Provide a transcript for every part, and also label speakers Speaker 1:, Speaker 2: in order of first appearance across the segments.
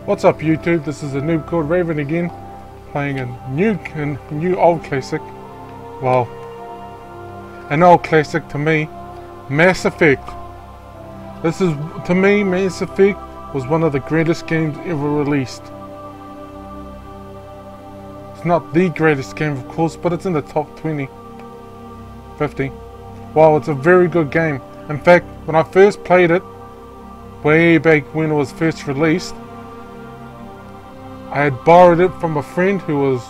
Speaker 1: What's up YouTube, this is a noob called Raven again, playing a new old classic. Well, an old classic to me, Mass Effect. This is, to me, Mass Effect was one of the greatest games ever released. It's not the greatest game of course, but it's in the top 20, 50. Well, it's a very good game. In fact, when I first played it, way back when it was first released, I had borrowed it from a friend who was,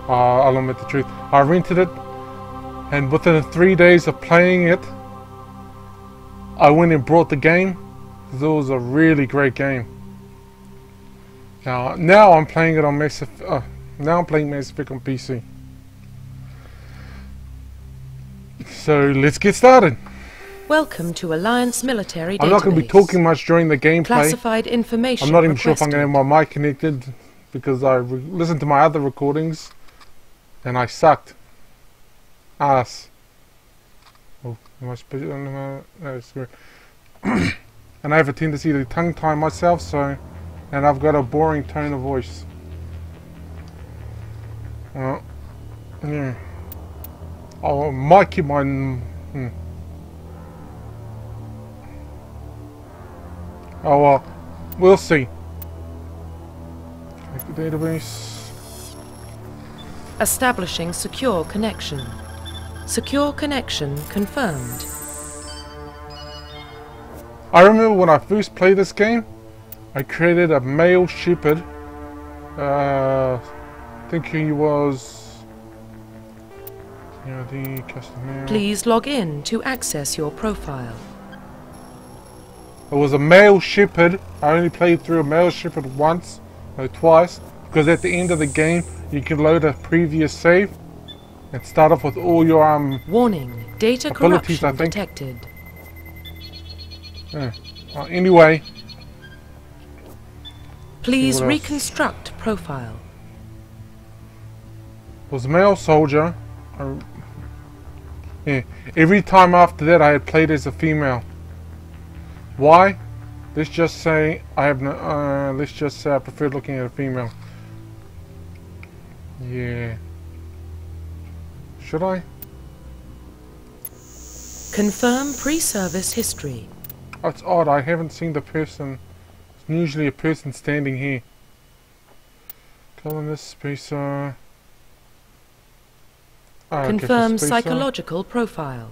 Speaker 1: I'll admit the truth, I rented it, and within 3 days of playing it, I went and brought the game, because it was a really great game. Now I'm playing it on Mass Effect, now I'm playing Mass Effect on PC. So let's get started.
Speaker 2: Welcome to Alliance Military Database.
Speaker 1: I'm not going to be talking much during the gameplay.
Speaker 2: Classified information
Speaker 1: I'm not even
Speaker 2: requested.
Speaker 1: sure if I'm going to have my mic connected because I listened to my other recordings and I sucked ass. Oh, am I supposed to? No, screw. And I have a tendency to tongue tie myself, and I've got a boring tone of voice. Well, yeah. I might keep my. Oh well, we'll see. Check the database.
Speaker 2: Establishing secure connection. Secure connection confirmed.
Speaker 1: I remember when I first played this game, I created a male shepherd. Thinking he was the customer.
Speaker 2: Please log in to access your profile.
Speaker 1: It was a male shepherd. I only played through a male shepherd once, no twice, because at the end of the game you can load a previous save and start off with all your
Speaker 2: warning, data
Speaker 1: abilities,
Speaker 2: corruption detected.
Speaker 1: Yeah. Well, anyway,
Speaker 2: please reconstruct profile.
Speaker 1: It was a male soldier. Yeah. Every time after that I had played as a female. Why? Let's just say I have no. Let's just say I prefer looking at a female. Yeah. Should I?
Speaker 2: Confirm pre-service history.
Speaker 1: That's odd. I haven't seen the person. It's usually a person standing here. Colonist spacer.
Speaker 2: Confirm psychological profile.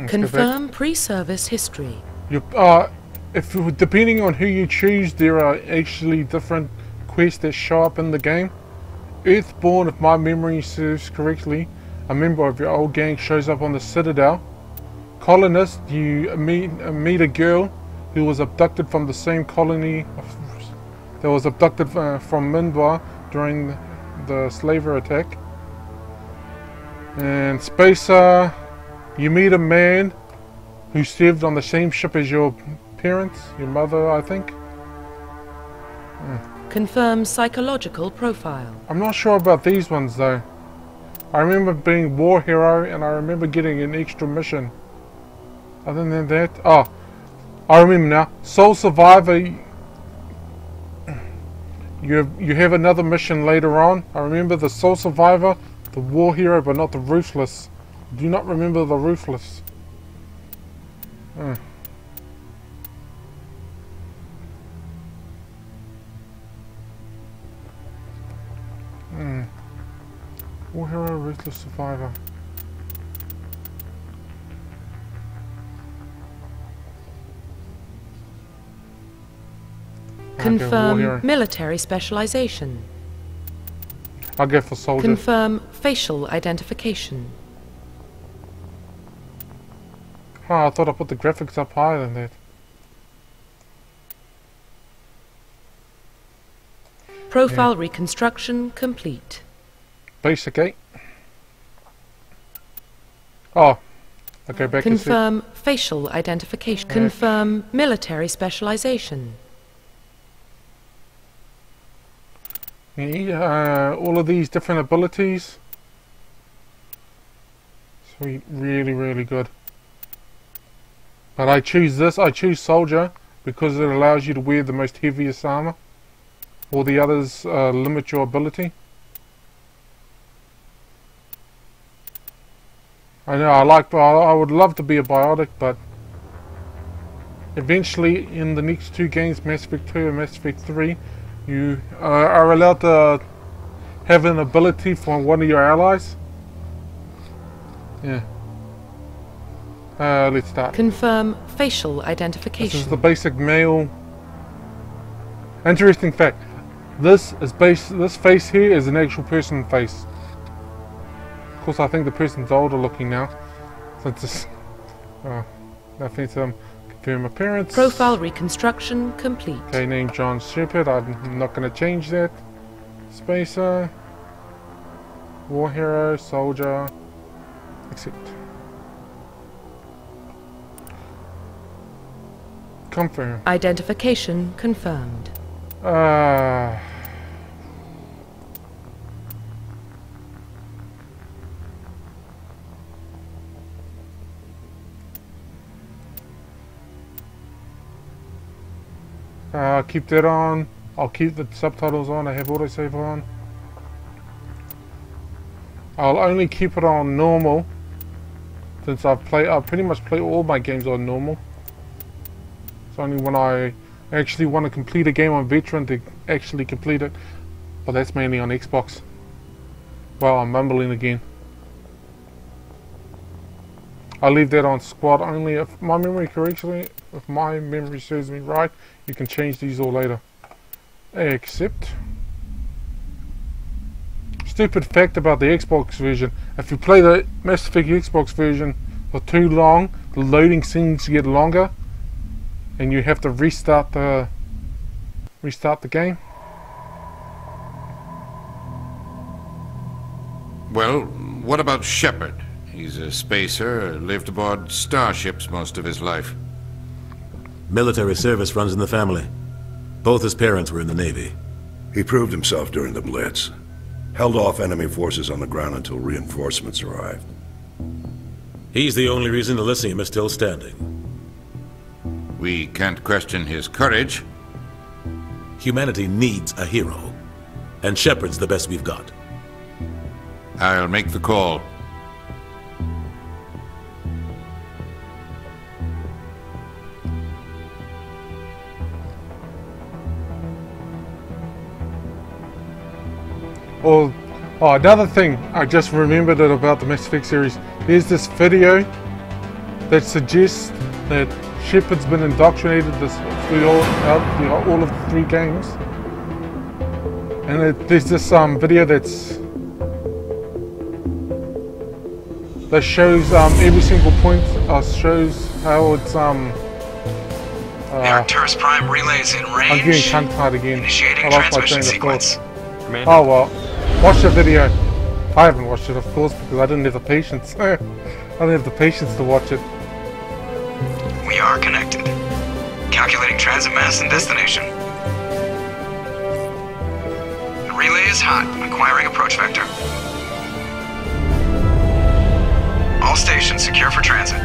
Speaker 2: Confirm pre-service history.
Speaker 1: Depending on who you choose, there are actually different quests that show up in the game. Earthborn, if my memory serves correctly, a member of your old gang shows up on the Citadel. Colonist, you meet a girl who was abducted from the same colony that was abducted from Minbar during the slaver attack. And Spacer, you meet a man who served on the same ship as your parents, your mother, I think.
Speaker 2: Confirm psychological profile.
Speaker 1: I'm not sure about these ones though. I remember being war hero and I remember getting an extra mission. Other than that, I remember now. Soul Survivor. You have another mission later on. I remember the Soul Survivor, the war hero, but not the Ruthless. Do not remember the Ruthless. War hero, Ruthless Survivor.
Speaker 2: Confirm military specialization.
Speaker 1: I'll go for soldier.
Speaker 2: Confirm facial identification.
Speaker 1: Oh, I thought I put the graphics up higher than that.
Speaker 2: Profile reconstruction complete.
Speaker 1: Basic 8. Oh, okay, back to
Speaker 2: confirm facial identification. Confirm military specialization.
Speaker 1: All of these different abilities. Sweet, really, really good. But I choose this. I choose Soldier because it allows you to wear the most heaviest armor. All the others limit your ability. I know I would love to be a biotic, but eventually in the next two games, Mass Effect 2 and Mass Effect 3, you are allowed to have an ability for one of your allies. Yeah. Let's start.
Speaker 2: Confirm facial identification.
Speaker 1: This is the basic male. Interesting fact. This face here is an actual person face. Of course, I think the person's older looking now. Since it's nothing to them. Confirm appearance.
Speaker 2: Profile reconstruction complete.
Speaker 1: Okay, name John Shepard. I'm not going to change that. Spacer. War hero, soldier. Accept. Confirm.
Speaker 2: Identification confirmed.
Speaker 1: Keep that on. I'll keep the subtitles on. I have autosave on. I'll only keep it on normal since I pretty much play all my games on normal. It's only when I actually want to complete a game on veteran to actually complete it, but that's mainly on Xbox. Well, I'm mumbling again. I'll leave that on squad only if my memory serves me right. You can change these all later. Accept. Stupid fact about the Xbox version: if you play the Mass Effect Xbox version for too long, the loading seems to get longer, and you have to restart the game.
Speaker 3: Well, what about Shepard? He's a spacer, lived aboard starships most of his life.
Speaker 4: Military service runs in the family. Both his parents were in the Navy.
Speaker 5: He proved himself during the Blitz. Held off enemy forces on the ground until reinforcements arrived.
Speaker 4: He's the only reason Elysium is still standing.
Speaker 3: We can't question his courage.
Speaker 4: Humanity needs a hero, and Shepard's the best we've got.
Speaker 3: I'll make the call.
Speaker 1: Oh, another thing I just remembered about the Mass Effect series. There's this video that suggests that Shepard's been indoctrinated through all of the 3 games, and there's this video that shows every single point. Shows how it's
Speaker 6: The Arcturus Prime relays in range.
Speaker 1: I'm getting tongue-tied again.
Speaker 6: Initiating
Speaker 1: I lost my
Speaker 6: transmission
Speaker 1: train of
Speaker 6: sequence.
Speaker 1: thought. Oh well, watch the video. I haven't watched it, of course, because I didn't have the patience. I didn't have the patience to watch it.
Speaker 6: We are connected. Calculating transit mass and destination. The relay is hot. Acquiring approach vector. All stations secure for transit.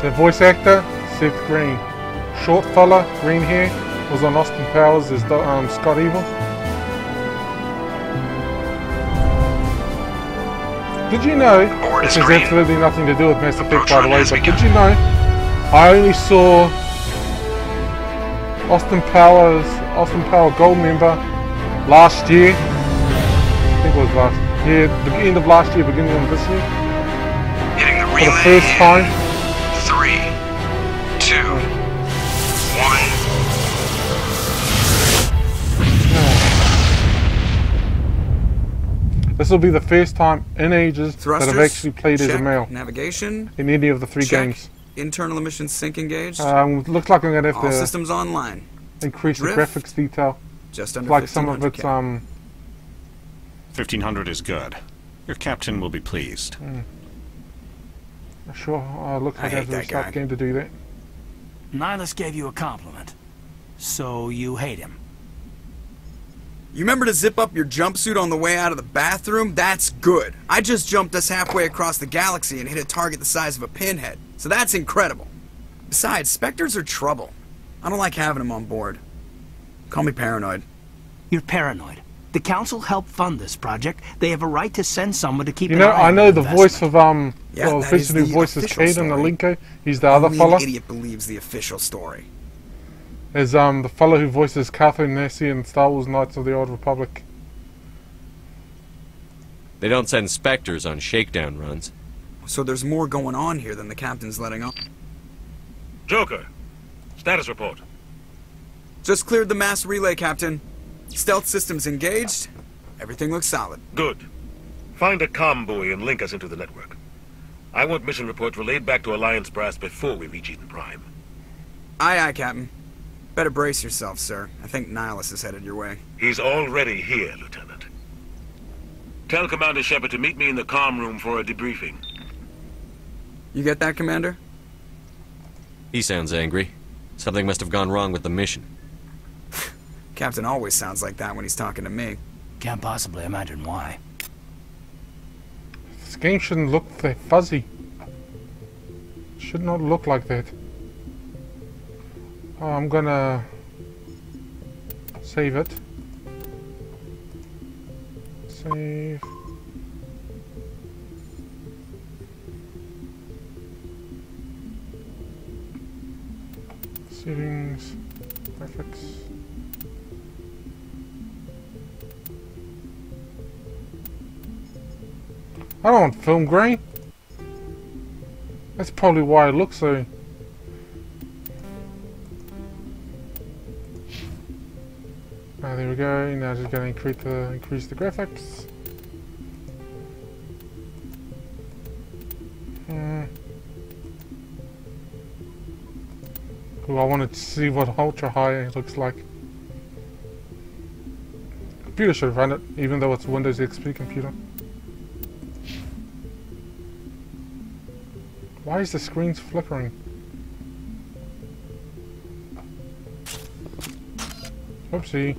Speaker 1: The voice actor, Seth Green. Short fella, green hair, was on Austin Powers as Scott Evil. Did you know, this has absolutely nothing to do with Mass Effect by the way, but did you know, I only saw Austin Power Gold member last year. I think it was last year, the end of last year, beginning of this year.
Speaker 6: Hitting the relay
Speaker 1: for the first time.
Speaker 6: 3, 2, 1.
Speaker 1: This will be the first time in ages
Speaker 6: Thrusters,
Speaker 1: that I've actually played as a male
Speaker 6: navigation
Speaker 1: in any of the 3 games.
Speaker 6: Internal emissions sync engaged.
Speaker 1: Looks like I'm going to have
Speaker 6: All
Speaker 1: to
Speaker 6: systems online.
Speaker 1: increase
Speaker 6: Drift,
Speaker 1: the graphics detail.
Speaker 6: Just under
Speaker 1: Like some of it's
Speaker 7: 1500 is good. Your captain will be pleased.
Speaker 1: Sure, looks like I have to restart the game to do that.
Speaker 8: Nihilus gave you a compliment. So you hate him. You remember to zip up your jumpsuit on the way out of the bathroom? That's good. I just jumped us halfway across the galaxy and hit a target the size of a pinhead. So that's incredible. Besides, Spectres are trouble. I don't like having them on board. Call me paranoid.
Speaker 9: You're paranoid. The Council helped fund this project. They have a right to send someone to keep
Speaker 1: You
Speaker 9: an
Speaker 1: know,
Speaker 9: eye
Speaker 1: I
Speaker 9: on
Speaker 1: know the
Speaker 9: investment.
Speaker 1: voice of
Speaker 8: Yeah,
Speaker 1: well,
Speaker 8: that
Speaker 1: the
Speaker 8: is
Speaker 1: person who
Speaker 8: the
Speaker 1: voices
Speaker 8: official
Speaker 1: Kate in the
Speaker 8: story.
Speaker 1: Linko. He's the other
Speaker 8: Only
Speaker 1: fella.
Speaker 8: an idiot believes the official story.
Speaker 1: Is the fellow who voices Catherine Nessie in Star Wars Knights of the Old Republic.
Speaker 10: They don't send Spectres on shakedown runs.
Speaker 8: So there's more going on here than the captain's letting on.
Speaker 11: Joker, status report.
Speaker 8: Just cleared the mass relay, Captain. Stealth systems engaged. Everything looks solid.
Speaker 11: Good. Find a comm buoy and link us into the network. I want mission reports relayed back to Alliance Brass before we reach Eden Prime.
Speaker 8: Aye, aye, Captain. Better brace yourself, sir. I think Nihilus is headed your way.
Speaker 11: He's already here, Lieutenant. Tell Commander Shepard to meet me in the comm room for a debriefing.
Speaker 8: You get that, Commander?
Speaker 10: He sounds angry. Something must have gone wrong with the mission.
Speaker 8: Captain always sounds like that when he's talking to me.
Speaker 9: Can't possibly imagine why.
Speaker 1: This game shouldn't look that fuzzy. Should not look like that. Oh, I'm gonna save it. Save. Settings. Graphics. I don't want film grain. That's probably why it looks so. There we go. Now just going to increase the graphics. Cool, I wanted to see what ultra high looks like. Computer should run it, even though it's a Windows XP computer. Why is the screen flickering? Oopsie.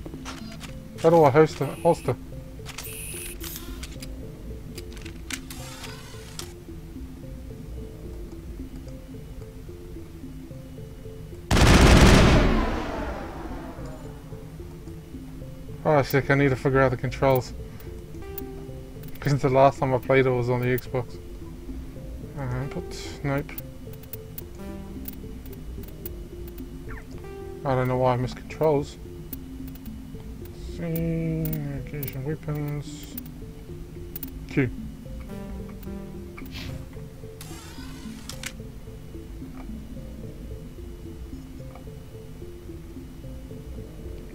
Speaker 1: How do I holster? Oh, sick, I need to figure out the controls. Because the last time I played it was on the Xbox. But nope. I don't know why I missed controls. See, navigation, weapons. Q.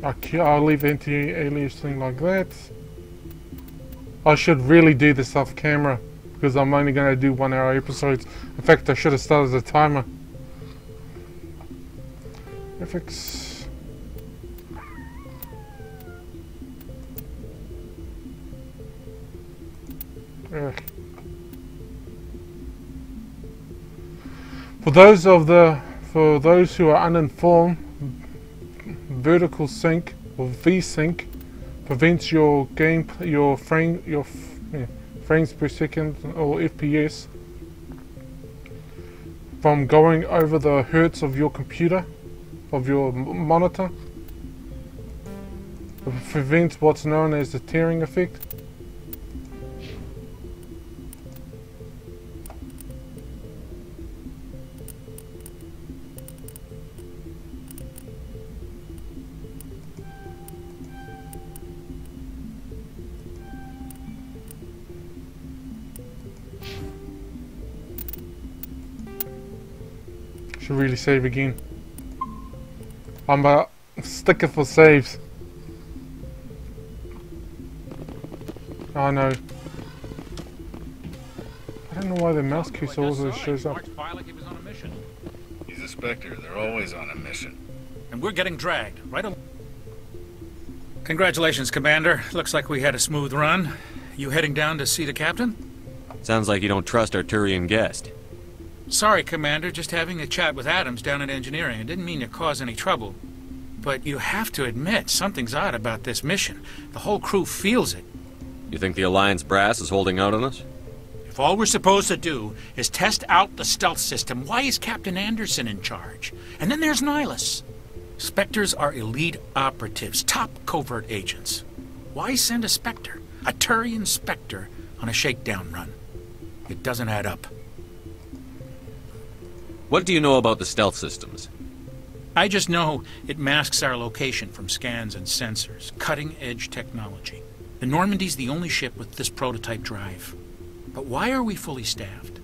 Speaker 1: Okay, I'll leave the anti-alias thing like that. I should really do this off camera because I'm only going to do 1 hour episodes. In fact, I should have started the timer. Graphics. Ugh. For those who are uninformed, vertical sync or V-sync prevents your frames per second or FPS from going over the hertz of your computer, of your monitor. It prevents what's known as the tearing effect. Should really save again. I'm a sticker for saves. Oh no. I don't know why the mouse cursor also shows up.
Speaker 12: He's a Spectre. They're always on a mission.
Speaker 13: And we're getting dragged, right along. Congratulations, Commander. Looks like we had a smooth run. You heading down to see the captain?
Speaker 10: Sounds like you don't trust our Turian guest.
Speaker 13: Sorry, Commander. Just having a chat with Adams down at engineering. It didn't mean to cause any trouble. But you have to admit, something's odd about this mission. The whole crew feels it.
Speaker 10: You think the Alliance brass is holding out on us?
Speaker 13: If all we're supposed to do is test out the stealth system, why is Captain Anderson in charge? And then there's Nihilus. Spectres are elite operatives, top covert agents. Why send a Spectre, a Turian Spectre, on a shakedown run? It doesn't add up.
Speaker 10: What do you know about the stealth systems?
Speaker 13: I just know it masks our location from scans and sensors. Cutting-edge technology. The Normandy's the only ship with this prototype drive. But why are we fully staffed?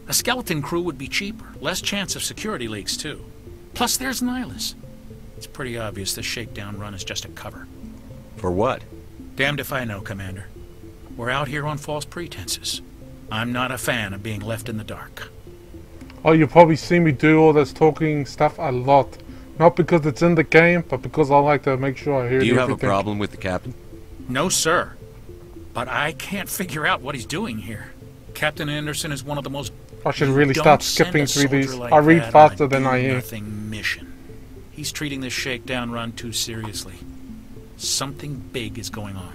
Speaker 13: A skeleton crew would be cheaper. Less chance of security leaks, too. Plus, there's Nihilus. It's pretty obvious this shakedown run is just a cover.
Speaker 10: For what?
Speaker 13: Damned if I know, Commander. We're out here on false pretenses. I'm not a fan of being left in the dark.
Speaker 1: Oh, you probably see me do all this talking stuff a lot. Not because it's in the game, but because I like to make sure I hear everything.
Speaker 10: Do you have a problem with the captain?
Speaker 13: No, sir. But I can't figure out what he's doing here. Captain Anderson is one of the most...
Speaker 1: I should really start skipping through these. I read faster than I hear.
Speaker 13: Nothing mission. He's treating this shakedown run too seriously. Something big is going on.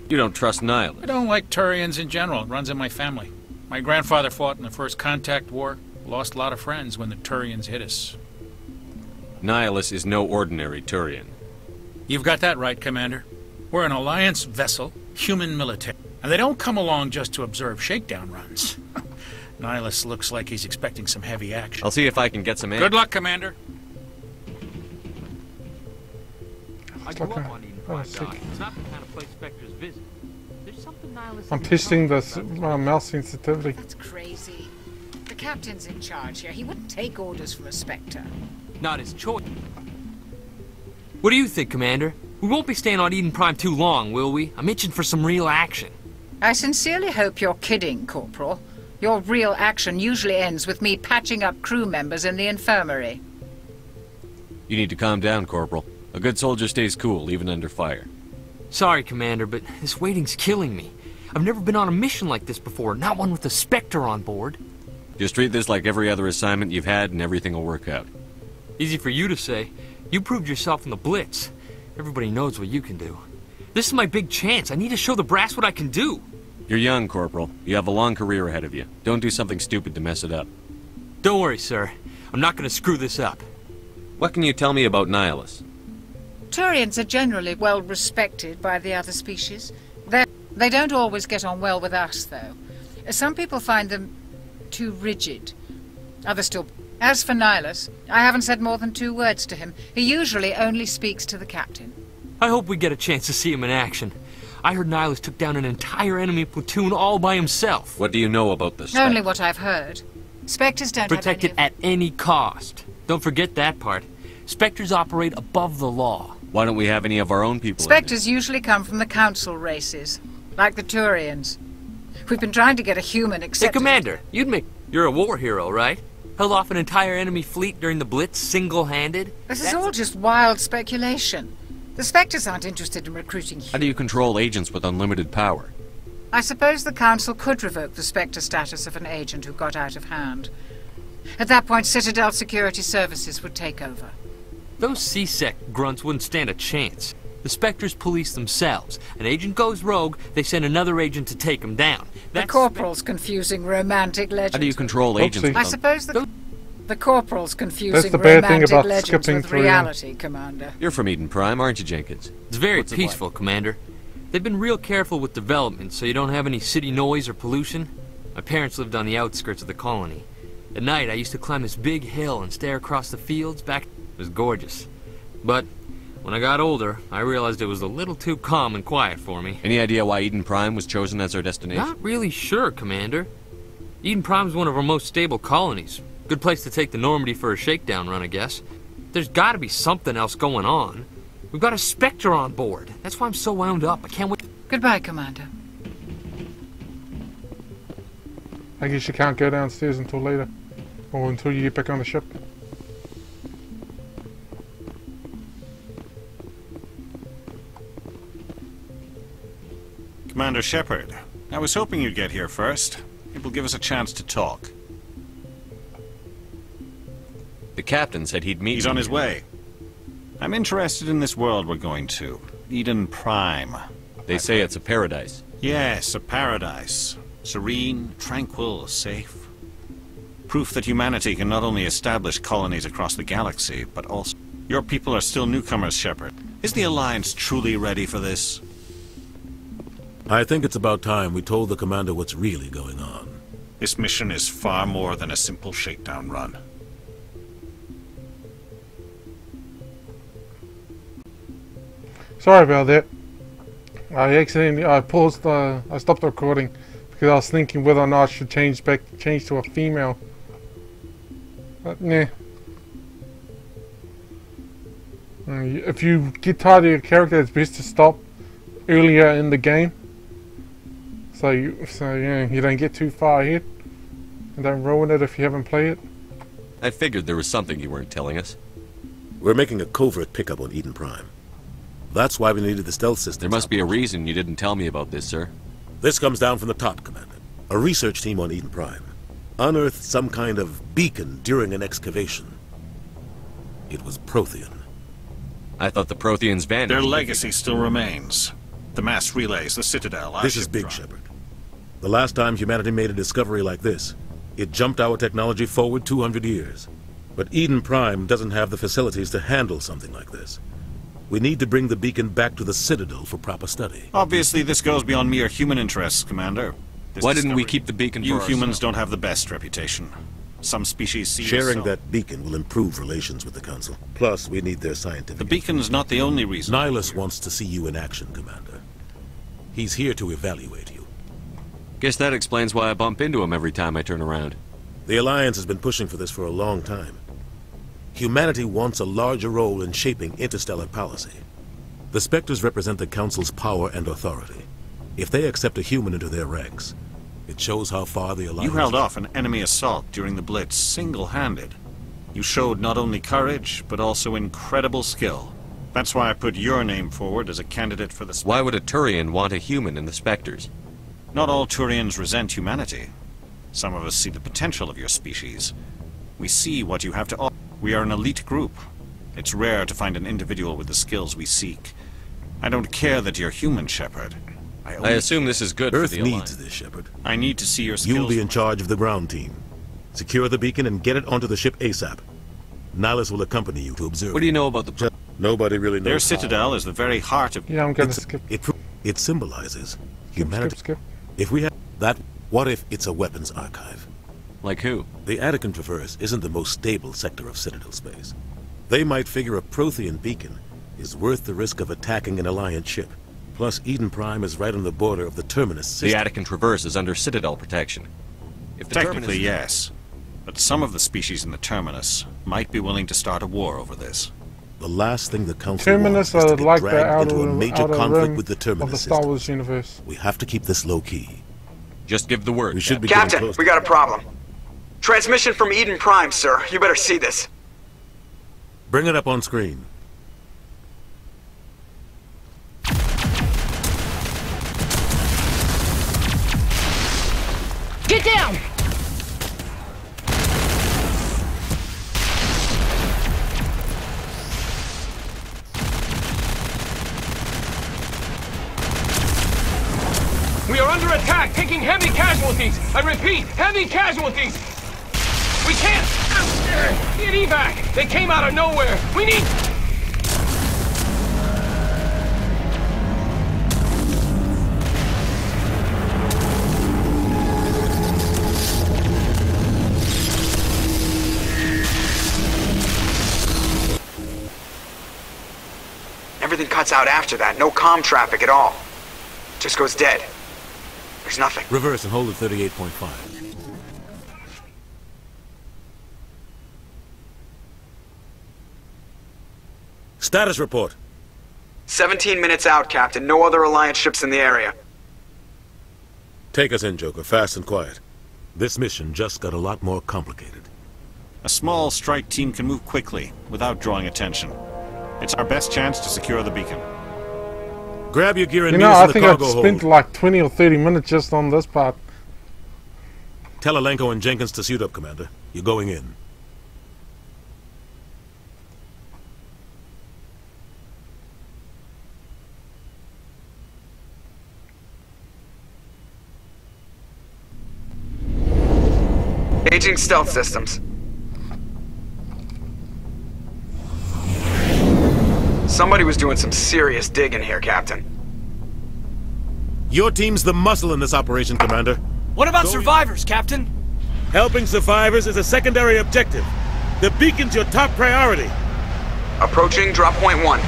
Speaker 10: You don't trust Nihilus?
Speaker 13: I don't like Turians in general. It runs in my family. My grandfather fought in the First Contact War. Lost a lot of friends when the Turians hit us.
Speaker 10: Nihilus is no ordinary Turian.
Speaker 13: You've got that right, Commander. We're an Alliance vessel, human military. And they don't come along just to observe shakedown runs. Nihilus looks like he's expecting some heavy action.
Speaker 10: I'll see if I can get some in.
Speaker 13: Good luck, Commander.
Speaker 14: I grew up on Eden Prime, Doc. It's not the kind of place Spectres visit. There's something Nihilus...
Speaker 1: I'm testing this mouse sensitivity.
Speaker 15: That's crazy. The captain's in charge here. He wouldn't take orders from a Spectre.
Speaker 14: Not his choice. What do you think, Commander? We won't be staying on Eden Prime too long, will we? I'm itching for some real action.
Speaker 15: I sincerely hope you're kidding, Corporal. Your real action usually ends with me patching up crew members in the infirmary.
Speaker 10: You need to calm down, Corporal. A good soldier stays cool, even under fire.
Speaker 14: Sorry, Commander, but this waiting's killing me. I've never been on a mission like this before, not one with a Spectre on board.
Speaker 10: Just treat this like every other assignment you've had and everything will work out.
Speaker 14: Easy for you to say. You proved yourself in the Blitz. Everybody knows what you can do. This is my big chance. I need to show the brass what I can do.
Speaker 10: You're young, Corporal. You have a long career ahead of you. Don't do something stupid to mess it up.
Speaker 14: Don't worry, sir. I'm not going to screw this up.
Speaker 10: What can you tell me about Nihilus?
Speaker 15: Turians are generally well respected by the other species. They don't always get on well with us, though. Some people find them too rigid. Others still... As for Nihilus, I haven't said more than 2 words to him. He usually only speaks to the captain.
Speaker 14: I hope we get a chance to see him in action. I heard Nihilus took down an entire enemy platoon all by himself.
Speaker 10: What do you know about this?
Speaker 15: Only what I've heard. Spectres don't
Speaker 14: protect
Speaker 15: have
Speaker 14: it at any cost. Don't forget that part. Spectres operate above the law.
Speaker 10: Why don't we have any of our own people?
Speaker 15: Spectres usually come from the council races, like the Turians. We've been trying to get a human accepted.
Speaker 14: Hey, Commander, you're a war hero, right? Held off an entire enemy fleet during the Blitz single-handed?
Speaker 15: This is all just wild speculation. The Spectres aren't interested in recruiting humans.
Speaker 10: How do you control agents with unlimited power?
Speaker 15: I suppose the Council could revoke the Spectre status of an agent who got out of hand. At that point, Citadel Security Services would take over.
Speaker 14: Those C-Sec grunts wouldn't stand a chance. The Spectres police themselves. An agent goes rogue, they send another agent to take him down.
Speaker 15: The Corporal's confusing romantic legends.
Speaker 10: How do you control agents?
Speaker 15: I suppose the Corporal's confusing
Speaker 1: That's the bad thing
Speaker 15: romantic
Speaker 1: about
Speaker 15: legends
Speaker 1: skipping
Speaker 15: with
Speaker 1: through
Speaker 15: reality, Commander.
Speaker 10: You're from Eden Prime, aren't you, Jenkins?
Speaker 14: It's very peaceful, Commander. They've been real careful with development, so you don't have any city noise or pollution. My parents lived on the outskirts of the colony. At night, I used to climb this big hill and stare across the fields back. It was gorgeous. But when I got older, I realized it was a little too calm and quiet for me.
Speaker 10: Any idea why Eden Prime was chosen as our destination?
Speaker 14: Not really sure, Commander. Eden Prime's one of our most stable colonies. Good place to take the Normandy for a shakedown run, I guess. There's gotta be something else going on. We've got a Spectre on board. That's why I'm so wound up. I can't wait.
Speaker 15: Goodbye, Commander.
Speaker 1: I guess you can't go downstairs until later. Or until you get back on the ship.
Speaker 7: Commander Shepard, I was hoping you'd get here first. It will give us a chance to talk.
Speaker 10: The captain said he'd meet
Speaker 7: He's
Speaker 10: me
Speaker 7: on his
Speaker 10: here.
Speaker 7: way. I'm interested in this world we're going to. Eden Prime.
Speaker 10: They say it's a paradise.
Speaker 7: Yes, a paradise. Serene, tranquil, safe. Proof that humanity can not only establish colonies across the galaxy, but also... Your people are still newcomers, Shepard. Is the Alliance truly ready for this?
Speaker 4: I think it's about time we told the Commander what's really going on.
Speaker 7: This mission is far more than a simple shakedown run.
Speaker 1: Sorry about that. I paused, I stopped the recording because I was thinking whether or not I should change to a female. But nah. If you get tired of your character, it's best to stop earlier in the game. So yeah, you don't get too far ahead. And don't ruin it if you haven't played it.
Speaker 10: I figured there was something you weren't telling us.
Speaker 4: We're making a covert pickup on Eden Prime. That's why we needed the stealth system.
Speaker 10: There must be a reason you didn't tell me about this, sir.
Speaker 4: This comes down from the top, Commander. A research team on Eden Prime unearthed some kind of beacon during an excavation. It was Prothean.
Speaker 10: I thought the Protheans vanished.
Speaker 7: Their legacy still remains. The mass relays, the Citadel,
Speaker 4: This is big, Shepard. The last time humanity made a discovery like this, it jumped our technology forward 200 years. But Eden Prime doesn't have the facilities to handle something like this. We need to bring the beacon back to the Citadel for proper study.
Speaker 7: Obviously, this goes beyond mere human interests, Commander.
Speaker 10: Why didn't we keep the beacon for
Speaker 7: You
Speaker 10: ourselves?
Speaker 7: humans don't have the best reputation. Some species see
Speaker 4: Sharing that beacon will improve relations with the Council. Plus, we need their scientific...
Speaker 7: The beacon's not the only reason.
Speaker 4: Nihilus wants to see you in action, Commander. He's here to evaluate you.
Speaker 10: Guess that explains why I bump into him every time I turn around.
Speaker 4: The Alliance has been pushing for this for a long time. Humanity wants a larger role in shaping interstellar policy. The Spectres represent the Council's power and authority. If they accept a human into their ranks, it shows how far the Alliance...
Speaker 7: You held off an enemy assault during the Blitz single-handed. You showed not only courage, but also incredible skill. That's why I put your name forward as a candidate for the Spectres.
Speaker 10: Why would a Turian want a human in the Spectres?
Speaker 7: Not all Turians resent humanity. Some of us see the potential of your species. We see what you have to offer. We are an elite group. It's rare to find an individual with the skills we seek. I don't care that you're human, Shepard.
Speaker 10: I assume this is good
Speaker 4: Earth
Speaker 10: for the
Speaker 4: needs
Speaker 10: Alliance.
Speaker 4: this, Shepard.
Speaker 7: I need to see your skills.
Speaker 4: You'll be in charge of the ground team. Secure the beacon and get it onto the ship ASAP. Nihilus will accompany you to observe.
Speaker 10: What do you know about the...
Speaker 4: Nobody really knows.
Speaker 7: Their Citadel is the very heart of...
Speaker 1: Yeah, I'm gonna skip.
Speaker 4: It symbolizes humanity.
Speaker 1: Skip.
Speaker 4: If we have that, what if it's a weapons archive?
Speaker 10: Like who?
Speaker 4: The Attican Traverse isn't the most stable sector of Citadel space. They might figure a Prothean beacon is worth the risk of attacking an Alliance ship. Plus, Eden Prime is right on the border of the Terminus system.
Speaker 10: The Attican Traverse is under Citadel protection. If the
Speaker 7: Technically,
Speaker 10: Terminus...
Speaker 7: yes. But some of the species in the Terminus might be willing to start a war over this.
Speaker 4: The last thing the Council
Speaker 1: Terminus
Speaker 4: wants is
Speaker 1: are
Speaker 4: to get
Speaker 1: like the
Speaker 4: dragged into a
Speaker 1: outer
Speaker 4: major conflict
Speaker 1: rim
Speaker 4: with the Terminus
Speaker 1: of the Star
Speaker 4: system.
Speaker 1: Wars universe.
Speaker 4: We have to keep this low-key.
Speaker 10: Just give the word.
Speaker 4: We should be getting
Speaker 8: Captain,
Speaker 4: close.
Speaker 8: we got a problem. Transmission from Eden Prime, sir. You better see this.
Speaker 4: Bring it up on screen.
Speaker 16: Get down!
Speaker 17: We are under attack, taking heavy casualties. I repeat, heavy casualties. We can't get evac. They came out of nowhere. We need...
Speaker 8: Everything cuts out after that. No comm traffic at all. Just goes dead. There's nothing.
Speaker 4: Reverse and hold at 38.5. Status report.
Speaker 8: 17 minutes out, Captain. No other Alliance ships in the area.
Speaker 4: Take us in, Joker, fast and quiet. This mission just got a lot more complicated.
Speaker 7: A small strike team can move quickly, without drawing attention. It's our best chance to secure the beacon.
Speaker 4: Grab your gear and
Speaker 1: You
Speaker 4: meet
Speaker 1: know,
Speaker 4: us
Speaker 1: I
Speaker 4: in the
Speaker 1: think I've
Speaker 4: cargo
Speaker 1: spent
Speaker 4: hold.
Speaker 1: like 20 or 30 minutes just on this part.
Speaker 4: Tell Alenko and Jenkins to suit up, Commander. You're going in.
Speaker 8: Aging stealth systems. Somebody was doing some serious digging here, Captain.
Speaker 4: Your team's the muscle in this operation, Commander.
Speaker 16: What about survivors, Captain?
Speaker 4: Helping survivors is a secondary objective. The beacon's your top priority.
Speaker 8: Approaching drop point 1.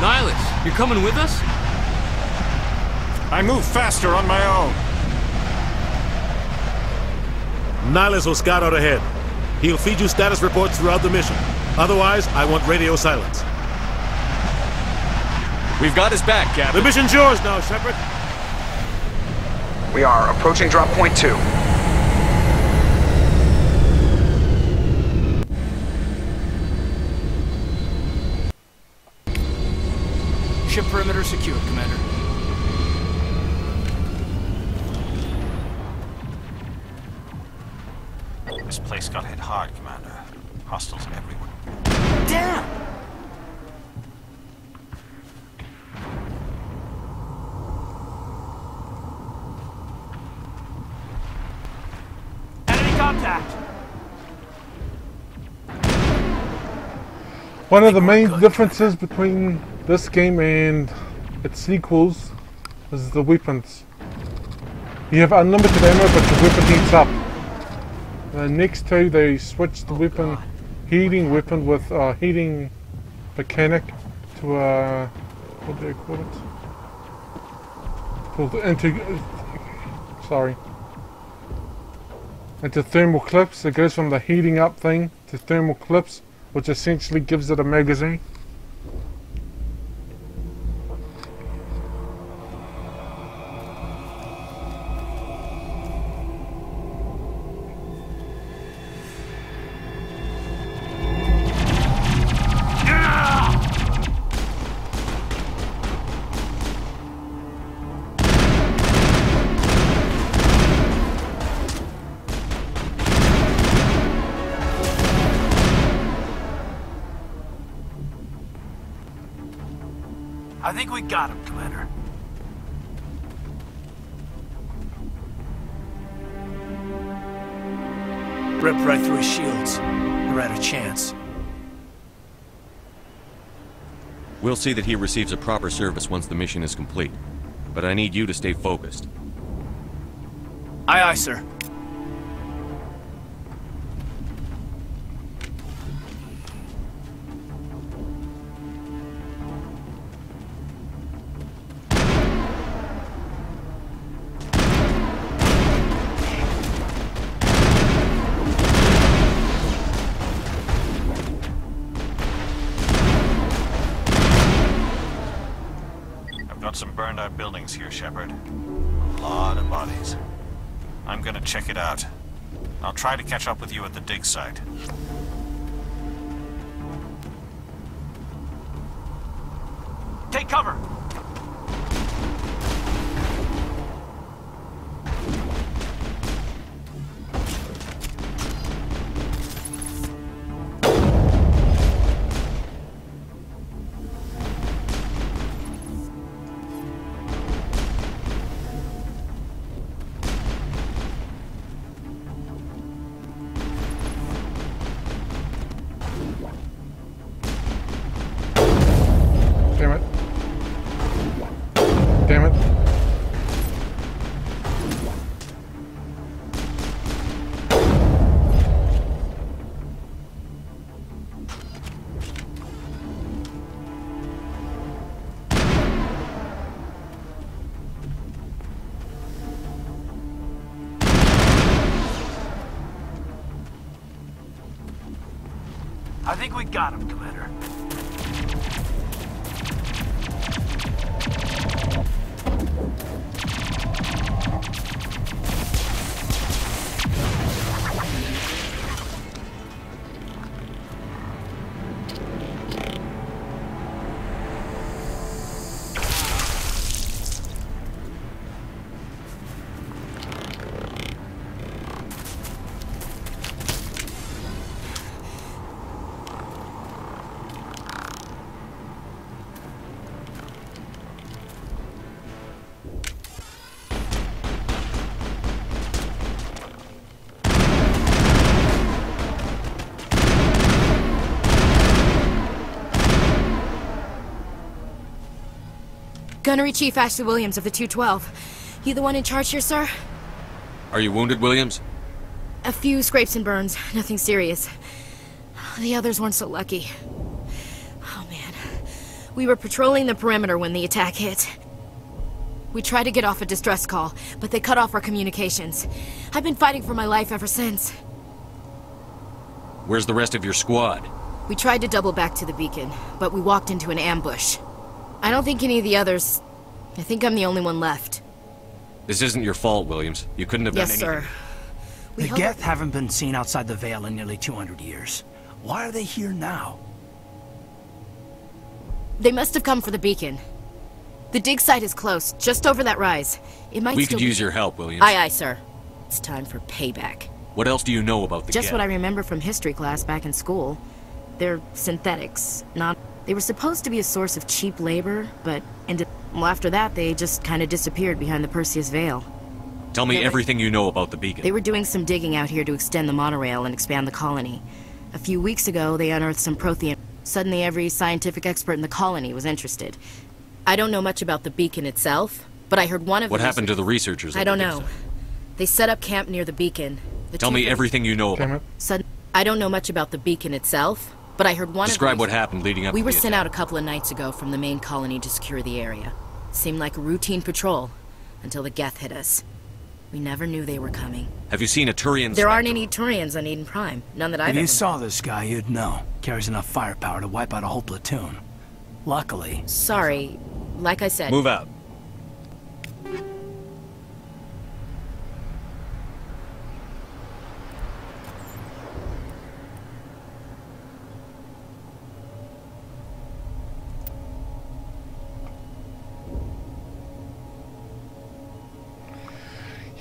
Speaker 14: Nihilus, you're coming with us?
Speaker 7: I move faster on my own.
Speaker 4: Nihilus will scout out ahead. He'll feed you status reports throughout the mission. Otherwise, I want radio silence.
Speaker 10: We've got his back, Captain.
Speaker 4: The mission's yours now, Shepard.
Speaker 8: We are approaching drop point 2.
Speaker 16: Ship perimeter secured, Commander.
Speaker 7: This place got hit hard, Commander. Hostiles everywhere.
Speaker 16: Damn! Enemy contact!
Speaker 1: One of the main differences between this game and its sequels is the weapons. You have unlimited ammo, but your weapon heats up. Next two, they switched the weapon, heating weapon with heating mechanic to what do they call it? Into thermal clips. It goes from the heating up thing to thermal clips, which essentially gives it a magazine.
Speaker 16: I think we got him, Commander. Ripped right through his shields. We're out of chance.
Speaker 10: We'll see that he receives a proper service once the mission is complete. But I need you to stay focused.
Speaker 16: Aye, aye, sir.
Speaker 7: Some burned out buildings here, Shepard. A lot of bodies. I'm gonna check it out. I'll try to catch up with you at the dig site.
Speaker 16: Take cover!
Speaker 1: Damn it.
Speaker 16: I think we got him, Commander.
Speaker 18: Gunnery Chief Ashley Williams of the 212. You the one in charge here, sir?
Speaker 10: Are you wounded, Williams?
Speaker 18: A few scrapes and burns, nothing serious. The others weren't so lucky. Oh man. We were patrolling the perimeter when the attack hit. We tried to get off a distress call, but they cut off our communications. I've been fighting for my life ever since.
Speaker 10: Where's the rest of your squad?
Speaker 18: We tried to double back to the beacon, but we walked into an ambush. I don't think any of the others... I think I'm the only one left.
Speaker 10: This isn't your fault, Williams. You couldn't have done anything.
Speaker 18: Yes, sir.
Speaker 9: The Geth haven't been seen outside the Veil in nearly 200 years. Why are they here now?
Speaker 18: They must have come for the beacon. The dig site is close, just over that rise. It might
Speaker 10: We
Speaker 18: still
Speaker 10: could
Speaker 18: be...
Speaker 10: use your help, Williams.
Speaker 18: Aye, aye, sir. It's time for payback.
Speaker 10: What else do you know about the
Speaker 18: Just
Speaker 10: Geth?
Speaker 18: what I remember from history class back in school. They're synthetics, not... They were supposed to be a source of cheap labor, but well, after that, they just kind of disappeared behind the Perseus Veil.
Speaker 10: Tell me everything you know about the beacon.
Speaker 18: They were doing some digging out here to extend the monorail and expand the colony. A few weeks ago, they unearthed some Prothean... Suddenly, every scientific expert in the colony was interested. I don't know much about the beacon itself, but I heard one of
Speaker 10: What happened to the researchers?
Speaker 18: I don't know. They set up camp near the beacon.
Speaker 10: Tell me everything you know about it.
Speaker 18: I don't know much about the beacon itself, but I heard one
Speaker 10: Describe what happened leading up
Speaker 18: We
Speaker 10: to
Speaker 18: were
Speaker 10: the
Speaker 18: sent
Speaker 10: attack.
Speaker 18: out a couple of nights ago from the main colony to secure the area. Seemed like a routine patrol, until the Geth hit us. We never knew they were coming.
Speaker 10: Have you seen a Turian?
Speaker 18: There aren't any Turians on Eden Prime. None that I've
Speaker 9: If you
Speaker 18: ever...
Speaker 9: saw this guy, you'd know. Carries enough firepower to wipe out a whole platoon. Luckily...
Speaker 18: Sorry. Like I said...
Speaker 10: Move out.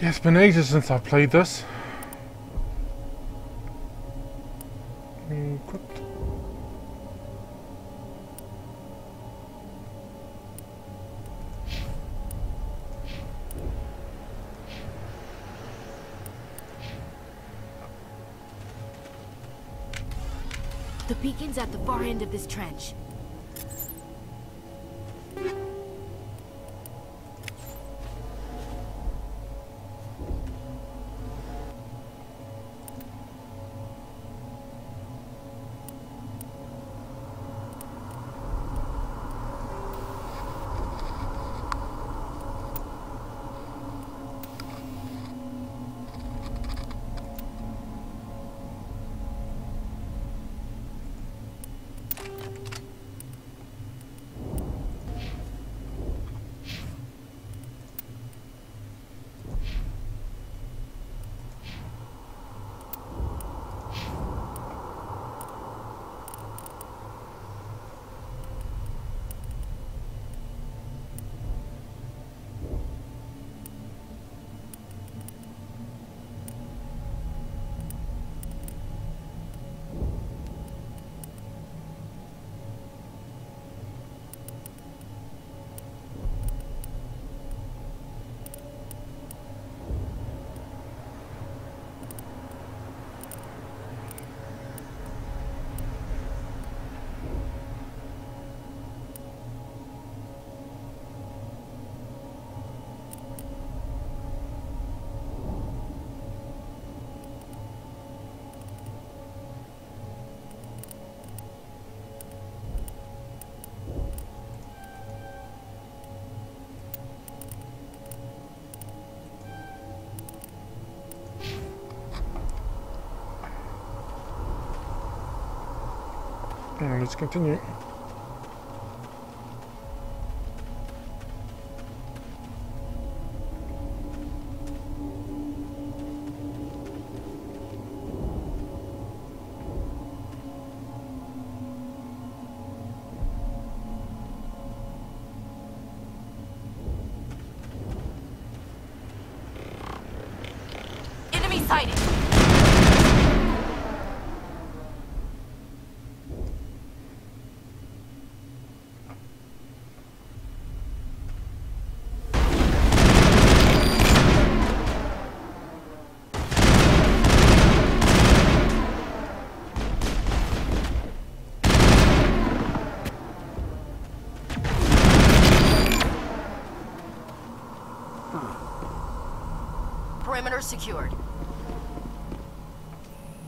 Speaker 1: Yeah, it's been ages since I played this. Equipped.
Speaker 18: The beacon's at the far end of this trench.
Speaker 1: Let's continue.
Speaker 18: Enemy sighted! Perimeter secured.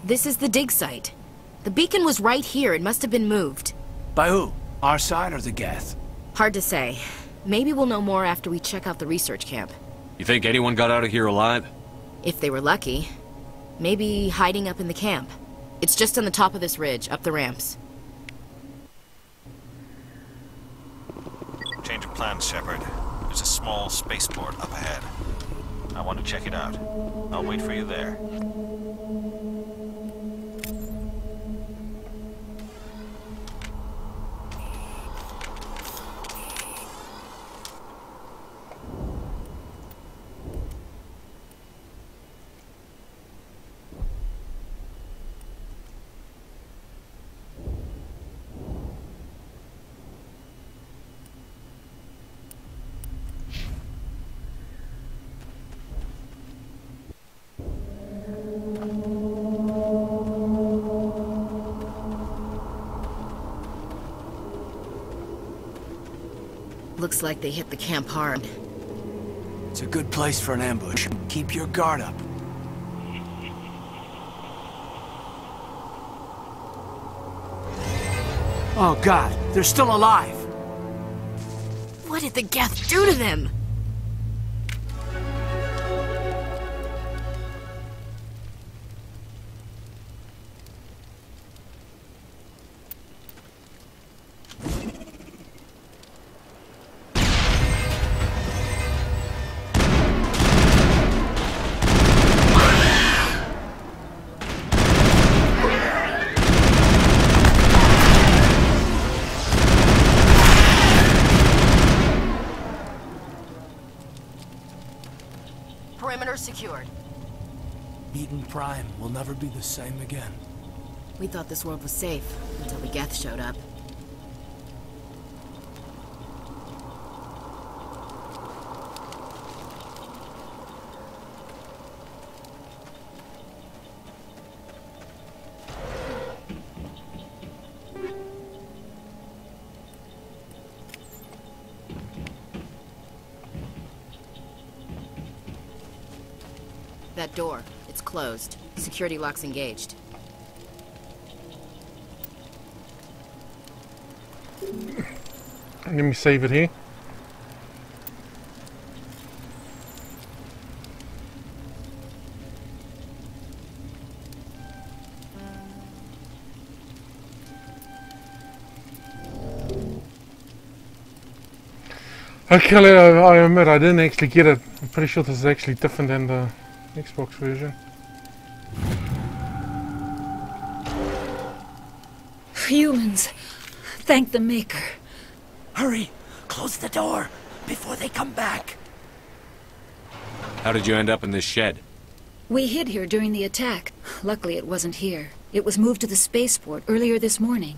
Speaker 18: This is the dig site. The beacon was right here. It must have been moved.
Speaker 16: By who? Our side or the Geth?
Speaker 18: Hard to say. Maybe we'll know more after we check out the research camp.
Speaker 10: You think anyone got out of here alive?
Speaker 18: If they were lucky. Maybe hiding up in the camp. It's just on the top of this ridge, up the ramps.
Speaker 7: Change of plans, Shepard. There's a small spaceport up ahead. I want to check it out. I'll wait for you there.
Speaker 18: Looks like they hit the camp hard.
Speaker 16: It's a good place for an ambush. Keep your guard up. Oh God, they're still alive!
Speaker 18: What did the Geth do to them? Perimeter secured.
Speaker 16: Eden Prime will never be the same again.
Speaker 18: We thought this world was safe until the Geth showed up. That door, it's closed. Security lock's engaged.
Speaker 1: Let me save it here. Okay, I admit I didn't actually get it. I'm pretty sure this is actually different than the Xbox version.
Speaker 19: Humans, thank the Maker.
Speaker 16: Hurry! Close the door before they come back.
Speaker 10: How did you end up in this shed?
Speaker 19: We hid here during the attack. Luckily it wasn't here. It was moved to the spaceport earlier this morning.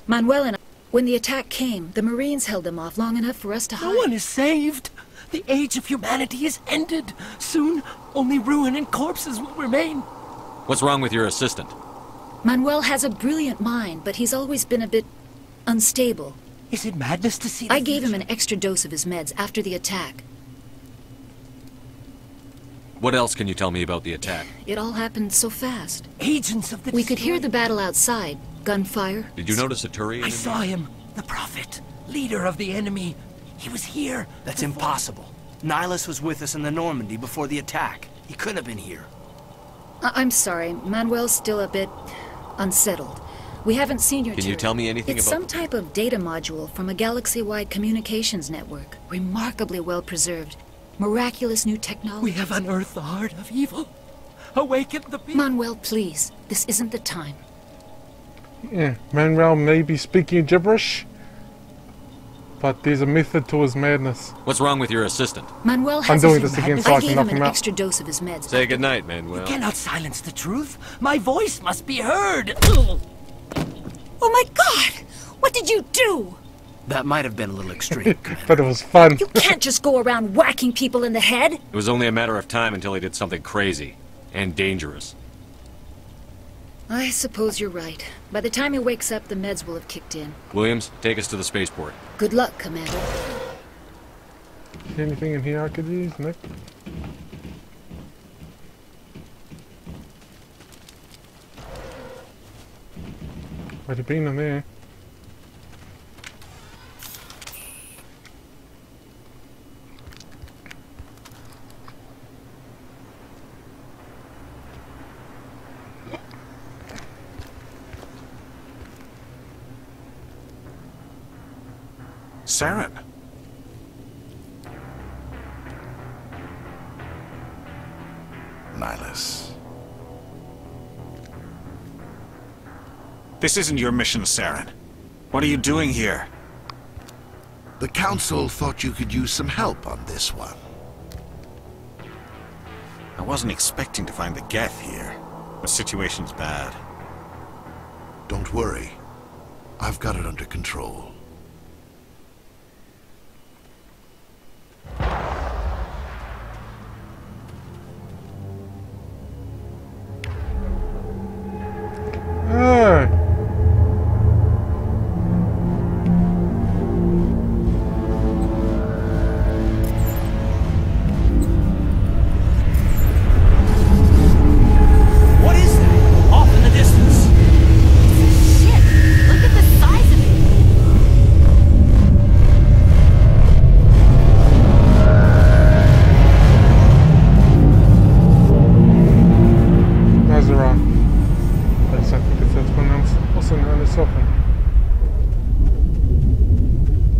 Speaker 19: Manuel and I, when the attack came, the Marines held them off long enough for us to hide.
Speaker 16: No one is saved! The age of humanity is ended. Soon, only ruin and corpses will remain.
Speaker 10: What's wrong with your assistant?
Speaker 19: Manuel has a brilliant mind, but he's always been a bit unstable.
Speaker 16: Is it madness to see
Speaker 19: I gave him an extra dose of his meds after the attack.
Speaker 10: What else can you tell me about the attack?
Speaker 19: It all happened so fast.
Speaker 16: Agents of the
Speaker 19: We could hear the battle outside. Gunfire.
Speaker 10: Did you notice a Turian?
Speaker 16: I saw him. The Prophet. Leader of the enemy. He was here.
Speaker 9: That's impossible. Nihilus was with us in the Normandy before the attack. He couldn't have been here.
Speaker 19: I'm sorry. Manuel's still a bit unsettled. We haven't seen your
Speaker 10: Can you tell me anything
Speaker 19: It's
Speaker 10: about...
Speaker 19: some type of data module from a galaxy-wide communications network. Remarkably well preserved. Miraculous new technology.
Speaker 16: We have unearthed the heart of evil. Awaken the people.
Speaker 19: Manuel, please. This isn't the time.
Speaker 1: Yeah, Manuel may be speaking gibberish, but there's a method to his madness.
Speaker 10: What's wrong with your assistant?
Speaker 19: Manuel has
Speaker 1: I'm doing this again so I can knock him
Speaker 19: an
Speaker 1: out.
Speaker 19: extra dose of his meds.
Speaker 10: Say goodnight, Manuel.
Speaker 16: You cannot silence the truth. My voice must be heard.
Speaker 19: Oh my God! What did you do?
Speaker 9: That might have been a little extreme.
Speaker 1: But it was fun.
Speaker 19: You can't just go around whacking people in the head.
Speaker 10: It was only a matter of time until he did something crazy and dangerous.
Speaker 19: I suppose you're right. By the time he wakes up, the meds will have kicked in.
Speaker 10: Williams, take us to the spaceport.
Speaker 19: Good luck, Commander.
Speaker 1: Anything in here I could use, Nick? Already been in there.
Speaker 7: Saren.
Speaker 20: Nihilus.
Speaker 7: This isn't your mission, Saren. What are you doing here?
Speaker 20: The Council thought you could use some help on this one.
Speaker 7: I wasn't expecting to find the Geth here. The situation's bad.
Speaker 20: Don't worry. I've got it under control.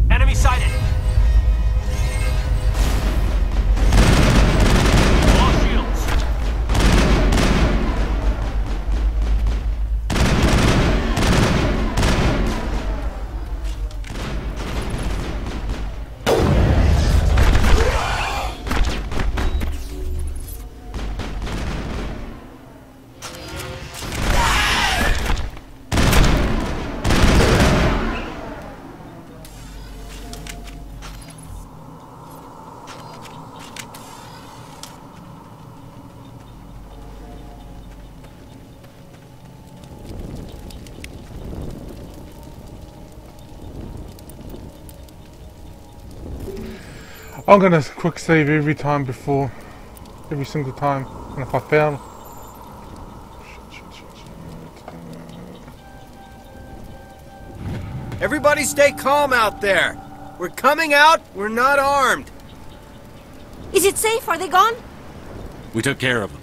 Speaker 16: Enemy sighted! All shields!
Speaker 1: I'm gonna quick save every single time, and if I fail,
Speaker 21: Everybody stay calm out there. We're coming out, we're not armed.
Speaker 22: Is it safe? Are they gone?
Speaker 10: We took care of them.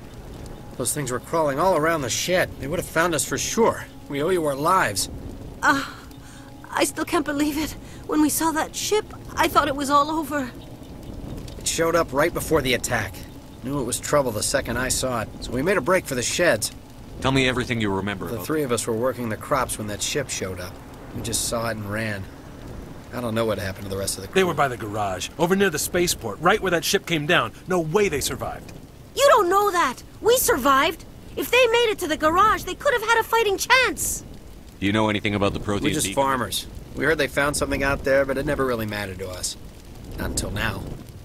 Speaker 21: Those things were crawling all around the shed. They would have found us for sure. We owe you our lives.
Speaker 22: I still can't believe it. When we saw that ship, I thought it was all over.
Speaker 21: It showed up right before the attack. Knew it was trouble the second I saw it, so we made a break for the sheds.
Speaker 10: Tell me everything you remember
Speaker 21: The
Speaker 10: about
Speaker 21: three of us were working the crops when that ship showed up. We just saw it and ran. I don't know what happened to the rest of the crew.
Speaker 23: They were by the garage, over near the spaceport, right where that ship came down. No way they survived.
Speaker 22: You don't know that. We survived. If they made it to the garage, they could have had a fighting chance.
Speaker 10: Do you know anything about the
Speaker 21: We're
Speaker 10: Proteus
Speaker 21: just
Speaker 10: beacon?
Speaker 21: farmers. We heard they found something out there, but it never really mattered to us. Not until now.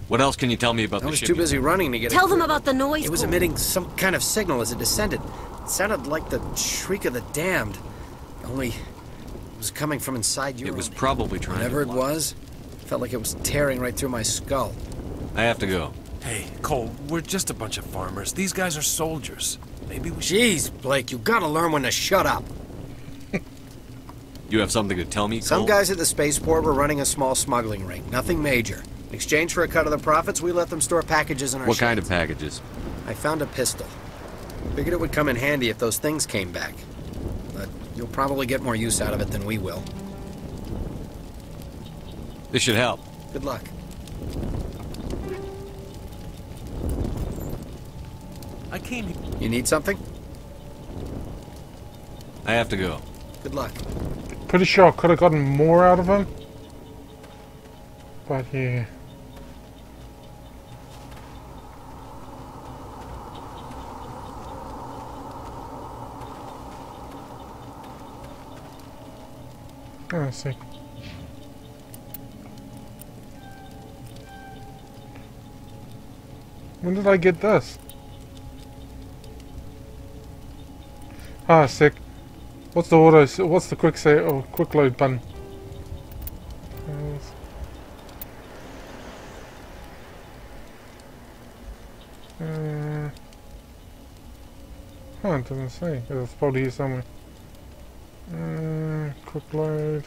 Speaker 10: What else can you tell me about
Speaker 21: I
Speaker 10: the
Speaker 21: was
Speaker 10: ship?
Speaker 21: too busy running to get
Speaker 22: Tell them about the noise.
Speaker 21: It was emitting some kind of signal as it descended. It sounded like the shriek of the damned. Only it was coming from inside your
Speaker 10: It was probably trying
Speaker 21: Whatever
Speaker 10: to
Speaker 21: it was, felt like it was tearing right through my skull.
Speaker 10: I have to go.
Speaker 23: Hey, Cole, we're just a bunch of farmers. These guys are soldiers. Maybe we should...
Speaker 21: Jeez, Blake, you gotta learn when to shut up.
Speaker 10: You have something to tell me,
Speaker 21: Some
Speaker 10: Cole?
Speaker 21: guys at the spaceport were running a small smuggling ring. Nothing major. In exchange for a cut of the profits, we let them store packages in our
Speaker 10: What
Speaker 21: sheds.
Speaker 10: kind of packages?
Speaker 21: I found a pistol. Figured it would come in handy if those things came back. But you'll probably get more use out of it than we will.
Speaker 10: This should help.
Speaker 21: Good luck.
Speaker 23: I came here...
Speaker 21: You need something?
Speaker 10: I have to go.
Speaker 21: Good luck.
Speaker 1: pretty sure I could have gotten more out of him. But yeah. Let's see. When did I get this? Ah, sick. What's the auto? What's the quick save or quick load button? Oh, it doesn't say. It's probably here somewhere. Quick load.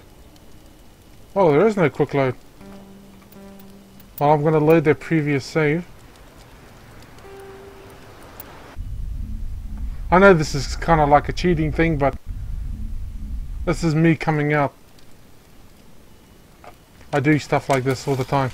Speaker 1: Oh, there is no quick load. Well, I'm going to load their previous save. I know this is kind of like a cheating thing, but this is me coming out. I do stuff like this all the time.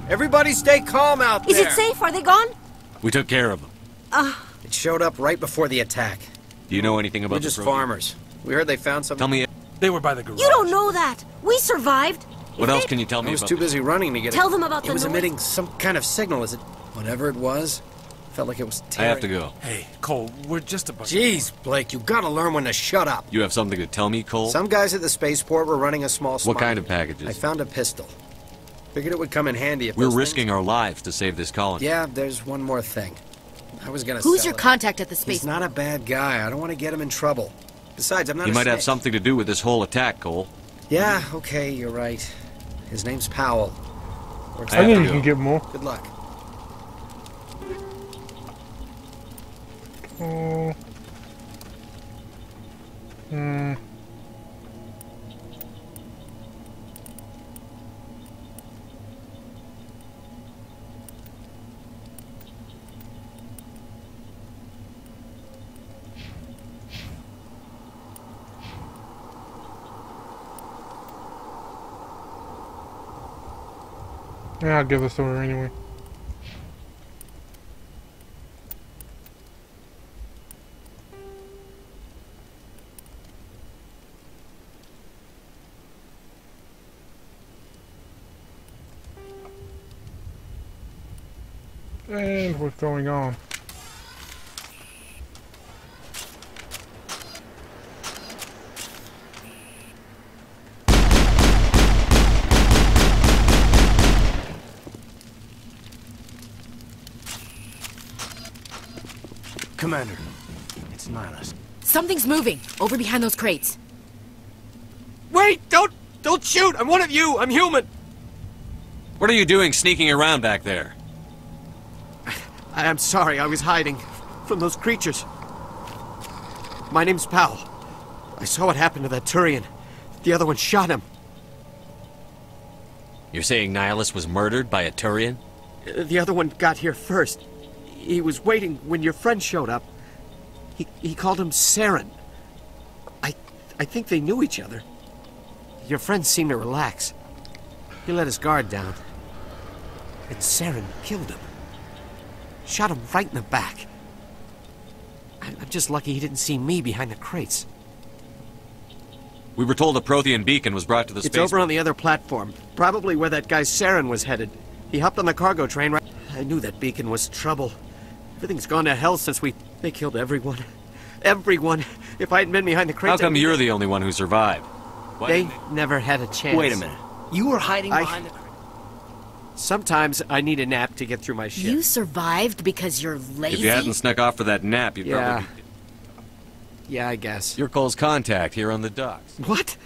Speaker 21: Everybody stay calm out there.
Speaker 22: Is it safe? Are they gone?
Speaker 10: We took care of them.
Speaker 21: It showed up right before the attack.
Speaker 10: Do you know anything about
Speaker 21: We're just farmers. We heard they found something.
Speaker 10: Tell me.
Speaker 23: They were by the garage.
Speaker 22: You don't know that. We survived.
Speaker 10: What else can you tell me
Speaker 21: I was
Speaker 10: about
Speaker 21: too busy running to get
Speaker 22: Tell them about
Speaker 21: it
Speaker 22: the
Speaker 21: was
Speaker 22: noise.
Speaker 21: emitting some kind of signal. Is it whatever it was? Felt like it was tearing.
Speaker 10: I have to go.
Speaker 23: Hey, Cole, we're just a bunch.
Speaker 21: Jeez, Blake, you gotta learn when to shut up.
Speaker 10: You have something to tell me, Cole?
Speaker 21: Some guys at the spaceport were running a small
Speaker 10: What kind of packages?
Speaker 21: I found a pistol. Figured it would come in handy if
Speaker 10: We're
Speaker 21: those
Speaker 10: risking our lives to save this colony.
Speaker 21: Yeah, there's one more thing. I was gonna
Speaker 22: Who's
Speaker 21: sell
Speaker 22: your
Speaker 21: it.
Speaker 22: contact at the space?
Speaker 21: He's not a bad guy. I don't want to get him in trouble. Besides, I'm not
Speaker 10: He
Speaker 21: a
Speaker 10: might have
Speaker 21: snitch.
Speaker 10: something to do with this whole attack, Cole.
Speaker 21: Yeah, okay, you're right. His name's Powell. Works
Speaker 1: I think
Speaker 21: out.
Speaker 1: you can get more.
Speaker 21: Good luck.
Speaker 1: Oh. Yeah, I'll give this to her anyway. And what's going on?
Speaker 9: Commander, it's Nihilus.
Speaker 18: Something's moving over behind those crates.
Speaker 21: Wait! Don't shoot! I'm one of you! I'm human!
Speaker 10: What are you doing sneaking around back there?
Speaker 21: I'm sorry, I was hiding from those creatures. My name's Powell. I saw what happened to that Turian. The other one shot him.
Speaker 10: You're saying Nihilus was murdered by a Turian?
Speaker 21: The other one got here first. He was waiting when your friend showed up. He called him Saren. I think they knew each other. Your friend seemed to relax. He let his guard down. And Saren killed him. Shot him right in the back. I'm just lucky he didn't see me behind the crates.
Speaker 10: We were told a Prothean beacon was brought to the
Speaker 21: It's
Speaker 10: space.
Speaker 21: over on the other platform. Probably where that guy Saren was headed. He hopped on the cargo train right... I knew that beacon was trouble. Everything's gone to hell since They killed everyone. Everyone. If I hadn't been behind the crates...
Speaker 10: How come you're the only one who survived?
Speaker 21: They never had a chance.
Speaker 9: Wait a minute. You were hiding behind the...
Speaker 21: Sometimes I need a nap to get through my shift.
Speaker 18: You survived because you're lazy?
Speaker 10: If you hadn't snuck off for that nap, you'd probably...
Speaker 21: Yeah, I guess.
Speaker 10: You're Cole's contact here on the docks.
Speaker 21: What?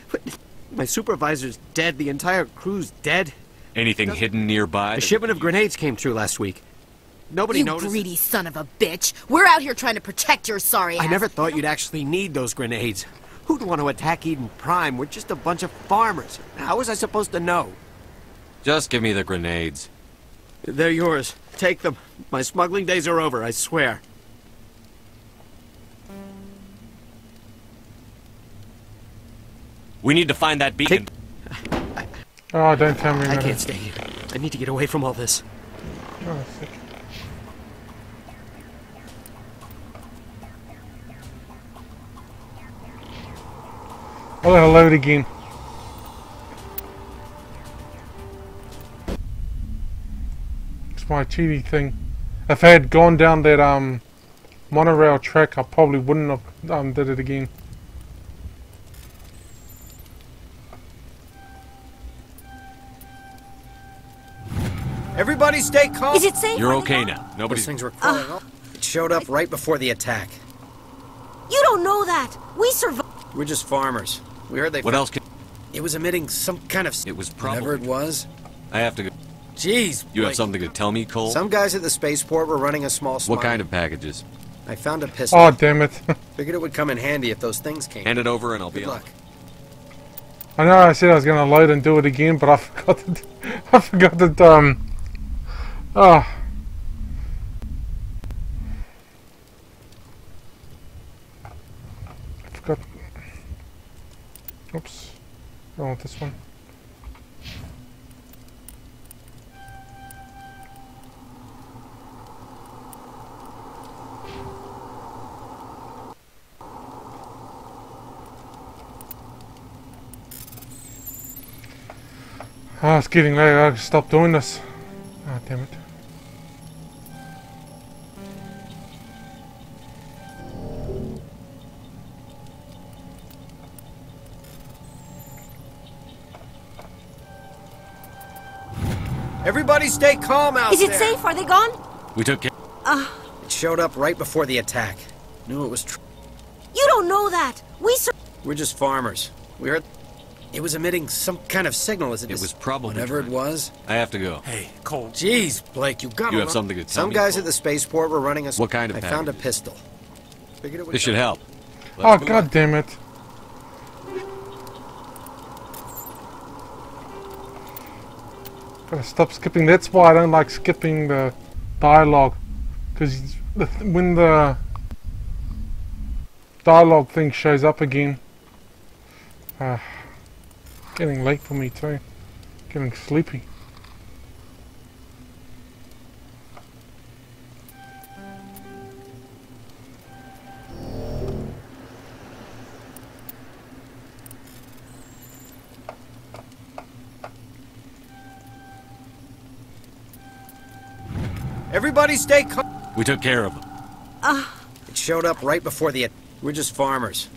Speaker 21: My supervisor's dead. The entire crew's dead.
Speaker 10: Anything hidden nearby?
Speaker 21: A shipment of grenades came through last week. Nobody
Speaker 18: You
Speaker 21: noticed.
Speaker 18: greedy son of a bitch. We're out here trying to protect your sorry ass.
Speaker 21: I never thought you'd actually need those grenades. Who'd want to attack Eden Prime? We're just a bunch of farmers. How was I supposed to know?
Speaker 10: Just give me the grenades.
Speaker 21: They're yours. Take them. My smuggling days are over, I swear.
Speaker 10: We need to find that beacon.
Speaker 1: Oh, don't tell me.
Speaker 21: I can't stay here. I need to get away from all this.
Speaker 1: Oh, sick. Oh, I'll load again. It's my cheaty thing. If I had gone down that monorail track, I probably wouldn't have did it again.
Speaker 21: Everybody stay calm.
Speaker 22: Is it safe?
Speaker 10: You're okay now.
Speaker 21: Those
Speaker 10: Nobody's...
Speaker 21: things were crawling up. It showed up right before the attack.
Speaker 22: You don't know that. We survived.
Speaker 21: We're just farmers. We heard they...
Speaker 10: What else can...
Speaker 21: It was emitting some kind of...
Speaker 10: It was probably...
Speaker 21: Whatever it was.
Speaker 10: I have to go.
Speaker 21: Jeez.
Speaker 10: You have something to tell me, Cole?
Speaker 21: Some guys at the spaceport were running a small smuggle.
Speaker 10: What kind of packages?
Speaker 21: I found a pistol.
Speaker 1: Oh, damn it.
Speaker 21: Figured it would come in handy if those things came.
Speaker 10: Hand it over and I'll be
Speaker 21: Good luck.
Speaker 1: I know I said I was gonna load and do it again, but I forgot that. I forgot that. Oh. I forgot. Oops. I want this one. Ah, it's getting late. I gotta stop doing this. Ah, damn it.
Speaker 21: Everybody stay calm out
Speaker 22: Is it
Speaker 21: there.
Speaker 22: safe? Are they gone?
Speaker 10: We took care.
Speaker 21: It showed up right before the attack. Knew it was true.
Speaker 22: You don't know that.
Speaker 21: We're just farmers. We heard it was emitting some kind of signal as it
Speaker 10: was probably...
Speaker 21: Whatever it was.
Speaker 10: I have to go.
Speaker 23: Hey, Cole.
Speaker 21: Jeez, Blake, you got
Speaker 10: You have something to tell
Speaker 21: Some
Speaker 10: me,
Speaker 21: guys
Speaker 10: Cole?
Speaker 21: at the spaceport were running a...
Speaker 10: What kind of
Speaker 21: I found a pistol. Figured it would
Speaker 10: This should help.
Speaker 1: Oh, god damn it. Gotta stop skipping. That's why I don't like skipping the dialogue. Because when the dialogue thing shows up again. Getting late for me too. Getting sleepy.
Speaker 21: Everybody stay calm.
Speaker 10: We took care of them.
Speaker 21: It showed up right before the... We're just farmers.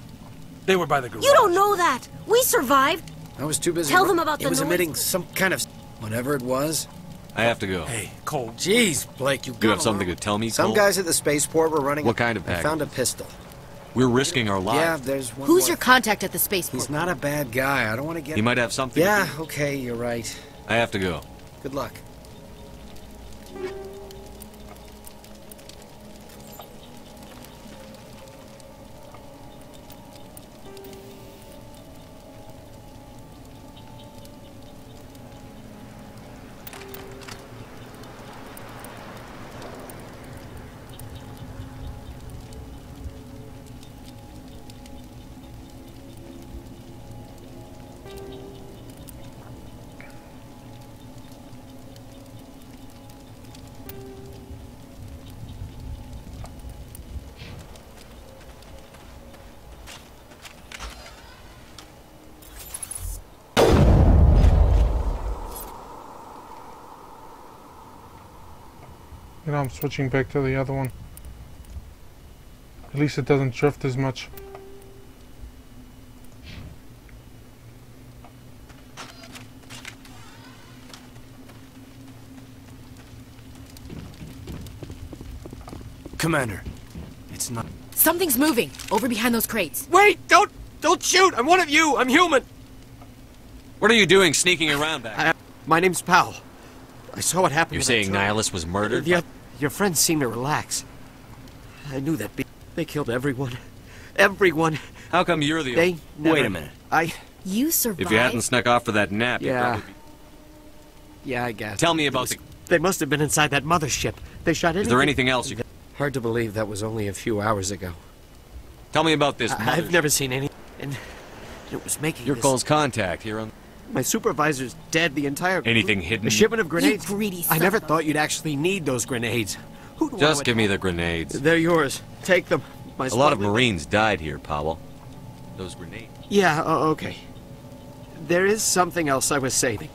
Speaker 23: They were by the garage.
Speaker 22: You don't know that. We survived.
Speaker 21: I was too busy...
Speaker 22: Tell them about
Speaker 21: it
Speaker 22: the
Speaker 21: was
Speaker 22: noise.
Speaker 21: emitting some kind of... Whatever it was.
Speaker 10: I have to go.
Speaker 23: Hey, Cole.
Speaker 21: Jeez, Blake, you got
Speaker 10: You have something to tell me,
Speaker 21: Some
Speaker 10: Cole?
Speaker 21: guys at the spaceport were running...
Speaker 10: What kind of
Speaker 21: I
Speaker 10: package?
Speaker 21: found a pistol.
Speaker 10: We're risking our lives.
Speaker 21: Yeah, there's one
Speaker 18: Who's
Speaker 21: more.
Speaker 18: your contact at the spaceport?
Speaker 21: He's not a bad guy. I don't want to get...
Speaker 10: He might have something...
Speaker 21: Yeah, okay, you're right.
Speaker 10: I have to go.
Speaker 21: Good luck.
Speaker 1: You know, I'm switching back to the other one. At least it doesn't drift as much.
Speaker 21: Commander, it's not...
Speaker 18: Something's moving over behind those crates.
Speaker 21: Wait! Don't shoot! I'm one of you! I'm human!
Speaker 10: What are you doing sneaking around back?
Speaker 21: My name's Powell. I saw what happened.
Speaker 10: You're
Speaker 21: to that
Speaker 10: saying
Speaker 21: truck.
Speaker 10: Nihilus was murdered?
Speaker 21: Your friends seem to relax. I knew that. They killed everyone. Everyone.
Speaker 10: How come you're the...
Speaker 21: They never...
Speaker 10: Wait a minute.
Speaker 18: You survived?
Speaker 10: If you hadn't snuck off for that nap, you'd
Speaker 21: Yeah.
Speaker 10: probably be...
Speaker 21: Yeah, I guess.
Speaker 10: Tell me about the...
Speaker 21: They must have been inside that mothership. They shot anything...
Speaker 10: Is there anything else you...
Speaker 21: Hard to believe that was only a few hours ago.
Speaker 10: Tell me about this
Speaker 21: I've never seen any... And it was making
Speaker 10: Your
Speaker 21: this...
Speaker 10: Cole's contact here on...
Speaker 21: My supervisor's dead. The entire...
Speaker 10: Anything hidden?
Speaker 21: A shipment of grenades.
Speaker 18: You greedy
Speaker 21: I
Speaker 18: son
Speaker 21: never
Speaker 18: of a-
Speaker 21: thought you'd actually need those grenades. Who'd
Speaker 10: Just
Speaker 21: want
Speaker 10: give me the grenades.
Speaker 21: They're yours. Take them. My
Speaker 10: A lot of
Speaker 21: smuggling-
Speaker 10: Marines died here, Powell. Those grenades.
Speaker 21: Yeah, okay. There is something else I was saving.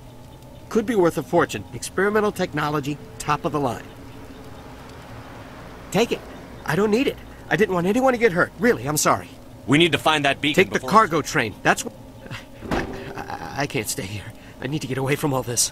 Speaker 21: Could be worth a fortune. Experimental technology, top of the line. Take it. I don't need it. I didn't want anyone to get hurt. Really, I'm sorry.
Speaker 10: We need to find that beacon
Speaker 21: Take the
Speaker 10: before-
Speaker 21: cargo train. That's what... I can't stay here. I need to get away from all this.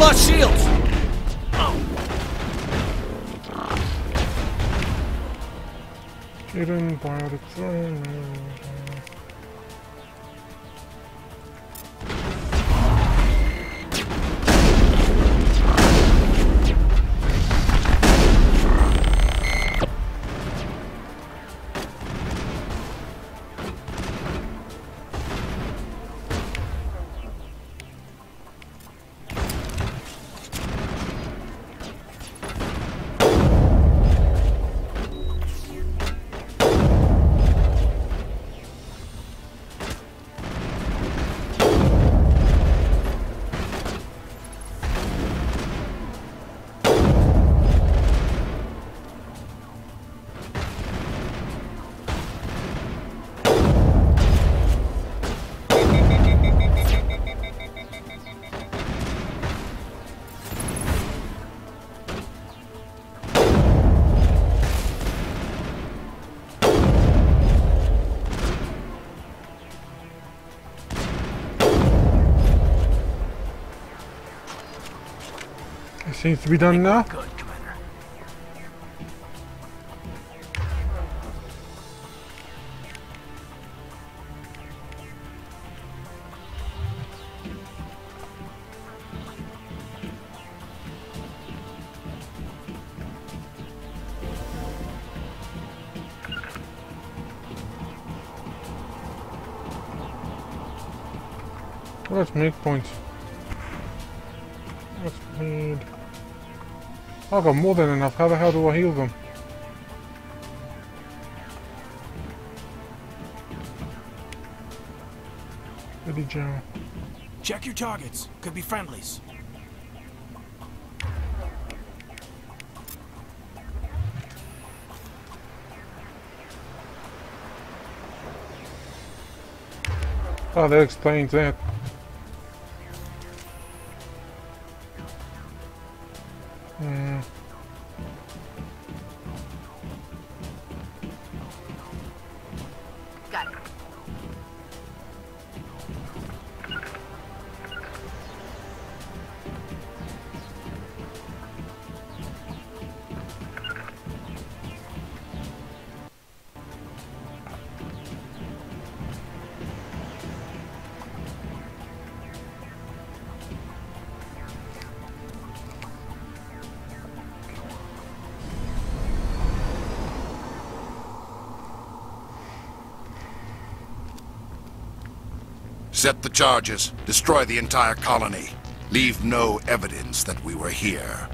Speaker 23: lost shields!
Speaker 1: Hidden biotics. Seems to be done now.
Speaker 9: Good, Commander.
Speaker 1: Let's make points. Let's need. I've got more than enough. How the hell do I heal them? Ready, Joe.
Speaker 9: Check your targets. Could be friendlies.
Speaker 1: Oh, that explains that.
Speaker 22: Got it.
Speaker 20: Set the charges. Destroy the entire colony. Leave no evidence that we were here.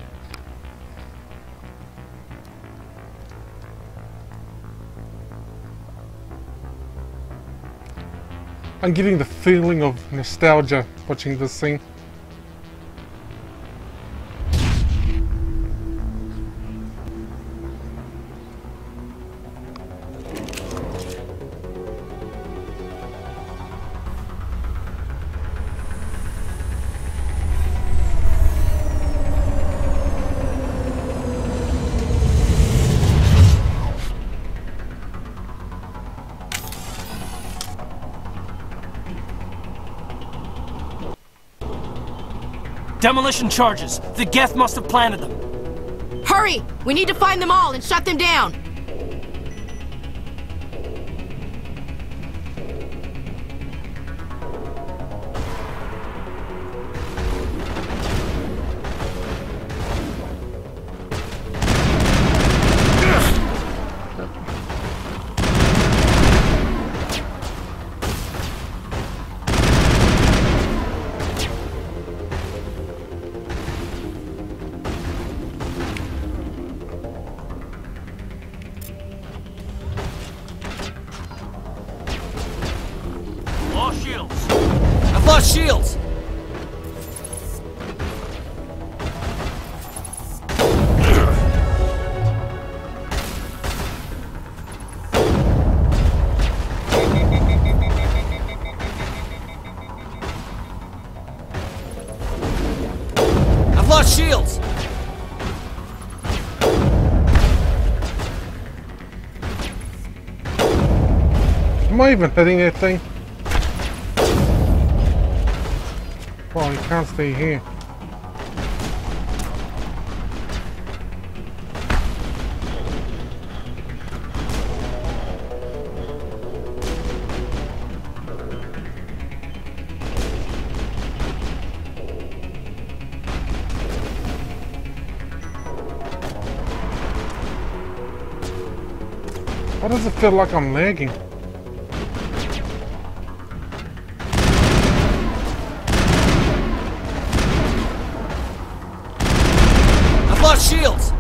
Speaker 1: I'm getting the feeling of nostalgia watching this scene.
Speaker 16: Demolition charges. The Geth must have planted them.
Speaker 18: Hurry! We need to find them all and shut them down.
Speaker 16: Lost shields.
Speaker 23: I've lost shields! I've lost shields!
Speaker 1: Am I even hitting that thing? Well, you can't stay here. Why does it feel like I'm lagging?
Speaker 16: I've lost shields!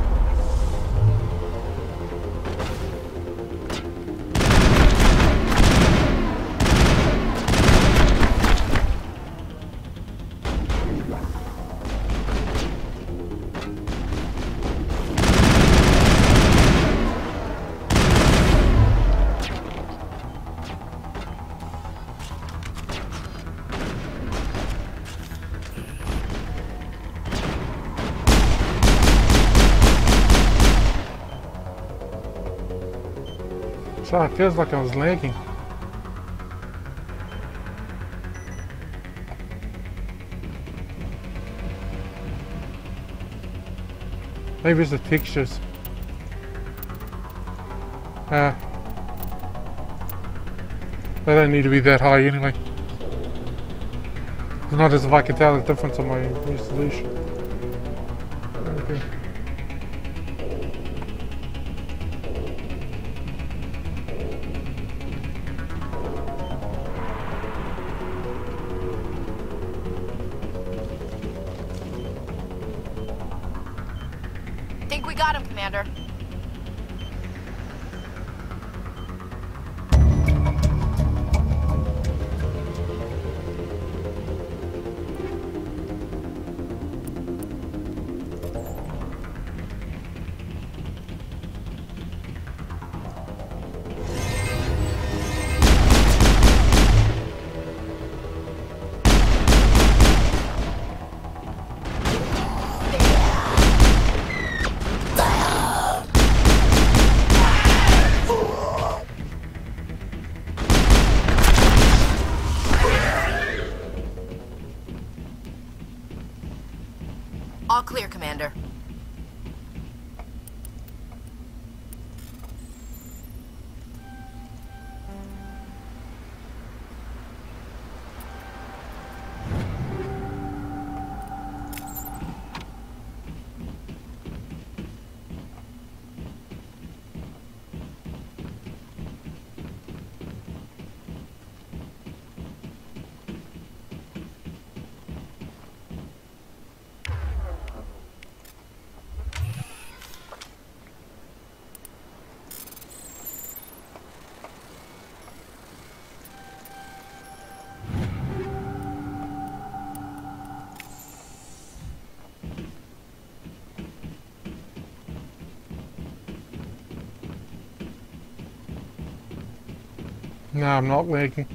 Speaker 1: So it feels like I was lagging. Maybe it's the textures. They don't need to be that high anyway. It's not as if I can tell the difference on my resolution. Okay.
Speaker 18: Think we got him, Commander. All clear, Commander.
Speaker 1: No, I'm not lagging.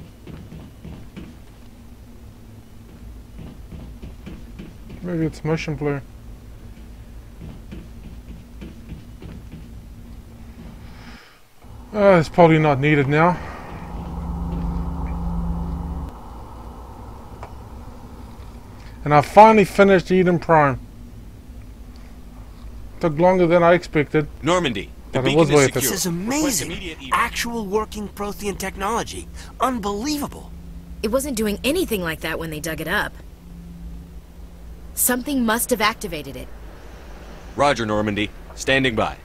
Speaker 1: Maybe it's motion blur. It's probably not needed now. And I finally finished Eden Prime. Took longer than I expected.
Speaker 10: Normandy.
Speaker 1: But it was worth it.
Speaker 9: This is amazing. Actual working Prothean technology. Unbelievable.
Speaker 18: It wasn't doing anything like that when they dug it up. Something must have activated it.
Speaker 10: Roger, Normandy. Standing by.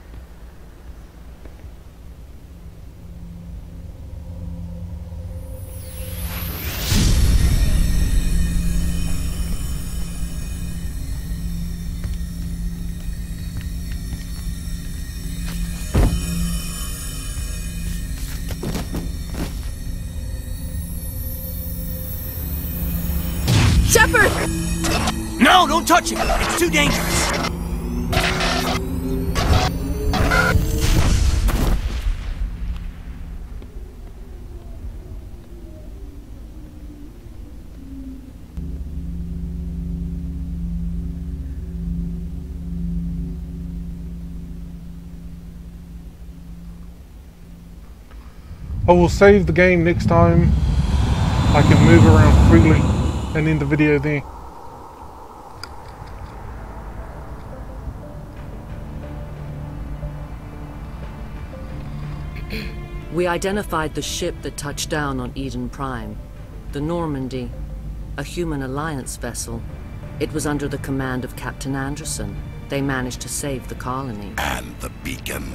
Speaker 18: Shepard!
Speaker 9: No, don't touch it! It's too dangerous!
Speaker 1: I will save the game next time. I can move around freely and end the video there.
Speaker 2: We identified the ship that touched down on Eden Prime. The Normandy, a human alliance vessel. It was under the command of Captain Anderson. They managed to save the colony.
Speaker 20: And the beacon.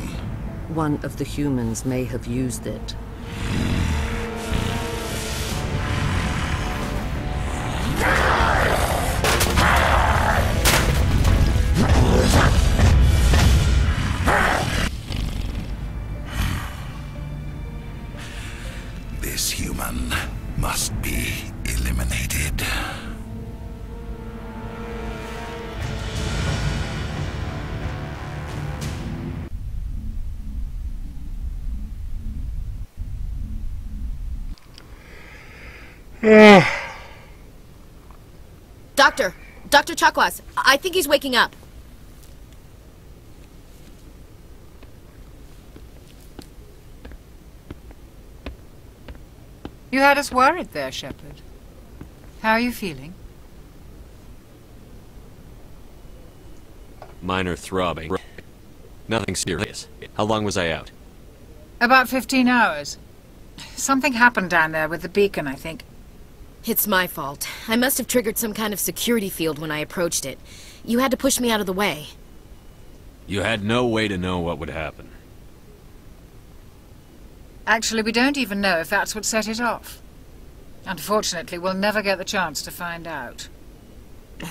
Speaker 2: One of the humans may have used it.
Speaker 20: This human must be eliminated.
Speaker 18: Dr. Chakwas, I think he's waking up.
Speaker 15: You had us worried there, Shepard. How are you feeling?
Speaker 10: Minor throbbing. Nothing serious. How long was I out?
Speaker 15: About 15 hours. Something happened down there with the beacon, I think.
Speaker 18: It's my fault. I must have triggered some kind of security field when I approached it. You had to push me out of the way.
Speaker 10: You had no way to know what would happen.
Speaker 15: Actually, we don't even know if that's what set it off. Unfortunately, we'll never get the chance to find out.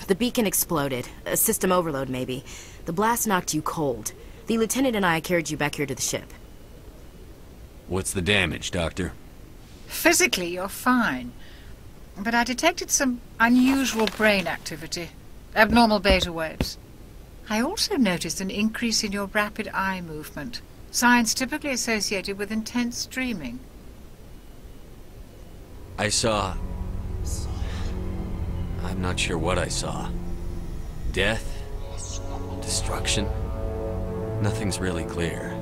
Speaker 18: The beacon exploded. A system overload, maybe. The blast knocked you cold. The lieutenant and I carried you back here to the ship.
Speaker 10: What's the damage, Doctor?
Speaker 15: Physically, you're fine. But I detected some unusual brain activity. Abnormal beta waves. I also noticed an increase in your rapid eye movement. Signs typically associated with intense dreaming.
Speaker 10: I saw... I'm not sure what I saw. Death? Destruction? Nothing's really clear.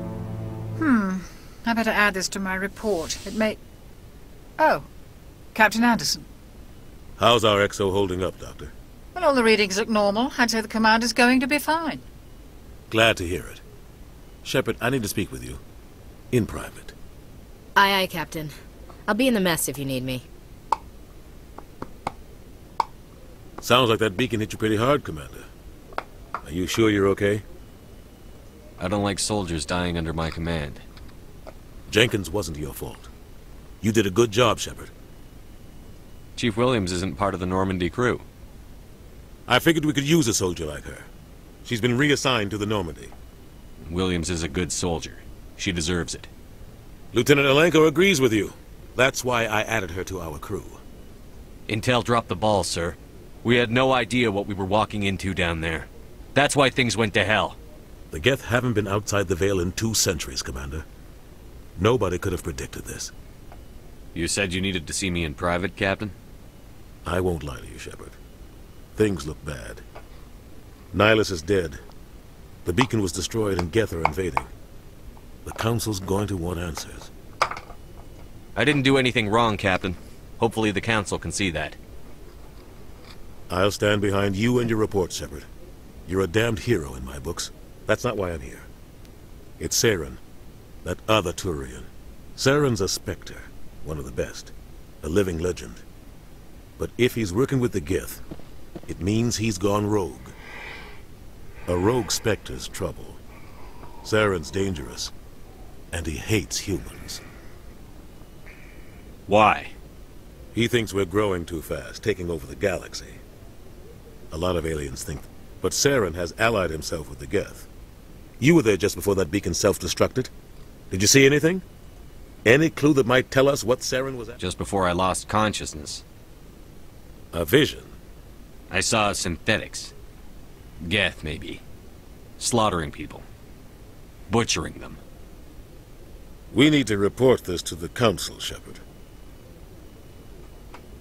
Speaker 15: I better add this to my report. It may... Oh, Captain Anderson.
Speaker 4: How's our XO holding up, Doctor?
Speaker 15: Well, all the readings look normal. I'd say the commander's going to be fine.
Speaker 4: Glad to hear it. Shepard, I need to speak with you. In private.
Speaker 18: Aye, aye, Captain. I'll be in the mess if you need me.
Speaker 4: Sounds like that beacon hit you pretty hard, Commander. Are you sure you're okay?
Speaker 10: I don't like soldiers dying under my command.
Speaker 4: Jenkins wasn't your fault. You did a good job, Shepard.
Speaker 10: Chief Williams isn't part of the Normandy crew.
Speaker 4: I figured we could use a soldier like her. She's been reassigned to the Normandy.
Speaker 10: Williams is a good soldier. She deserves it.
Speaker 4: Lieutenant Alenko agrees with you. That's why I added her to our crew.
Speaker 10: Intel dropped the ball, sir. We had no idea what we were walking into down there. That's why things went to hell.
Speaker 4: The Geth haven't been outside the Veil in 2 centuries, Commander. Nobody could have predicted this.
Speaker 10: You said you needed to see me in private, Captain?
Speaker 4: I won't lie to you, Shepard. Things look bad. Nihilus is dead. The beacon was destroyed and Geth are invading. The Council's going to want answers.
Speaker 10: I didn't do anything wrong, Captain. Hopefully the Council can see that.
Speaker 4: I'll stand behind you and your report, Shepard. You're a damned hero in my books. That's not why I'm here. It's Saren, that other Turian. Saren's a Spectre, one of the best. A living legend. But if he's working with the Geth, it means he's gone rogue. A rogue Spectre's trouble. Saren's dangerous, and he hates humans.
Speaker 10: Why?
Speaker 4: He thinks we're growing too fast, taking over the galaxy. A lot of aliens think, but Saren has allied himself with the Geth. You were there just before that beacon self-destructed. Did you see anything? Any clue that might tell us what Saren was at?
Speaker 10: Just before I lost consciousness.
Speaker 4: A vision?
Speaker 10: I saw synthetics. Geth, maybe. Slaughtering people. Butchering them.
Speaker 4: We need to report this to the Council, Shepard.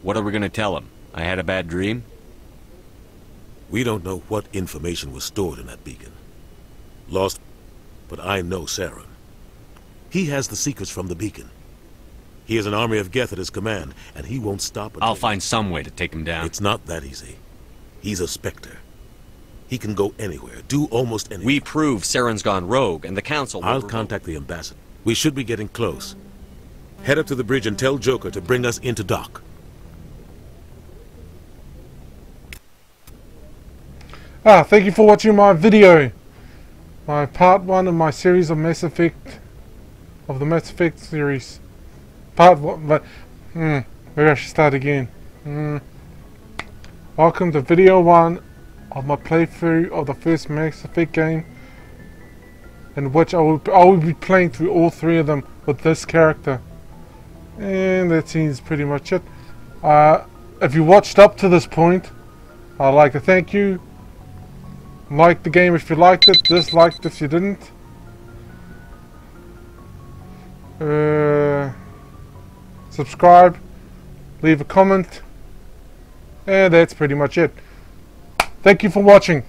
Speaker 10: What are we gonna tell them? I had a bad dream?
Speaker 4: We don't know what information was stored in that beacon. Lost, but I know Saren. He has the secrets from the beacon. He has an army of Geth at his command, and he won't stop until...
Speaker 10: I'll find some way to take him down.
Speaker 4: It's not that easy. He's a Spectre. He can go anywhere, do almost anything.
Speaker 10: We prove Saren's gone rogue, and the Council will...
Speaker 4: I'll contact the ambassador. We should be getting close. Head up to the bridge and tell Joker to bring us into dock.
Speaker 1: Thank you for watching my video. My part 1 of my series of Mass Effect of the Mass Effect series. Part 1, but maybe I should start again. Welcome to video 1 of my playthrough of the first Mass Effect game, in which I will be playing through all 3 of them with this character. And that seems pretty much it. If you watched up to this point, I'd like to thank you. Like the game if you liked it, disliked if you didn't. Subscribe, leave a comment, and that's pretty much it. Thank you for watching.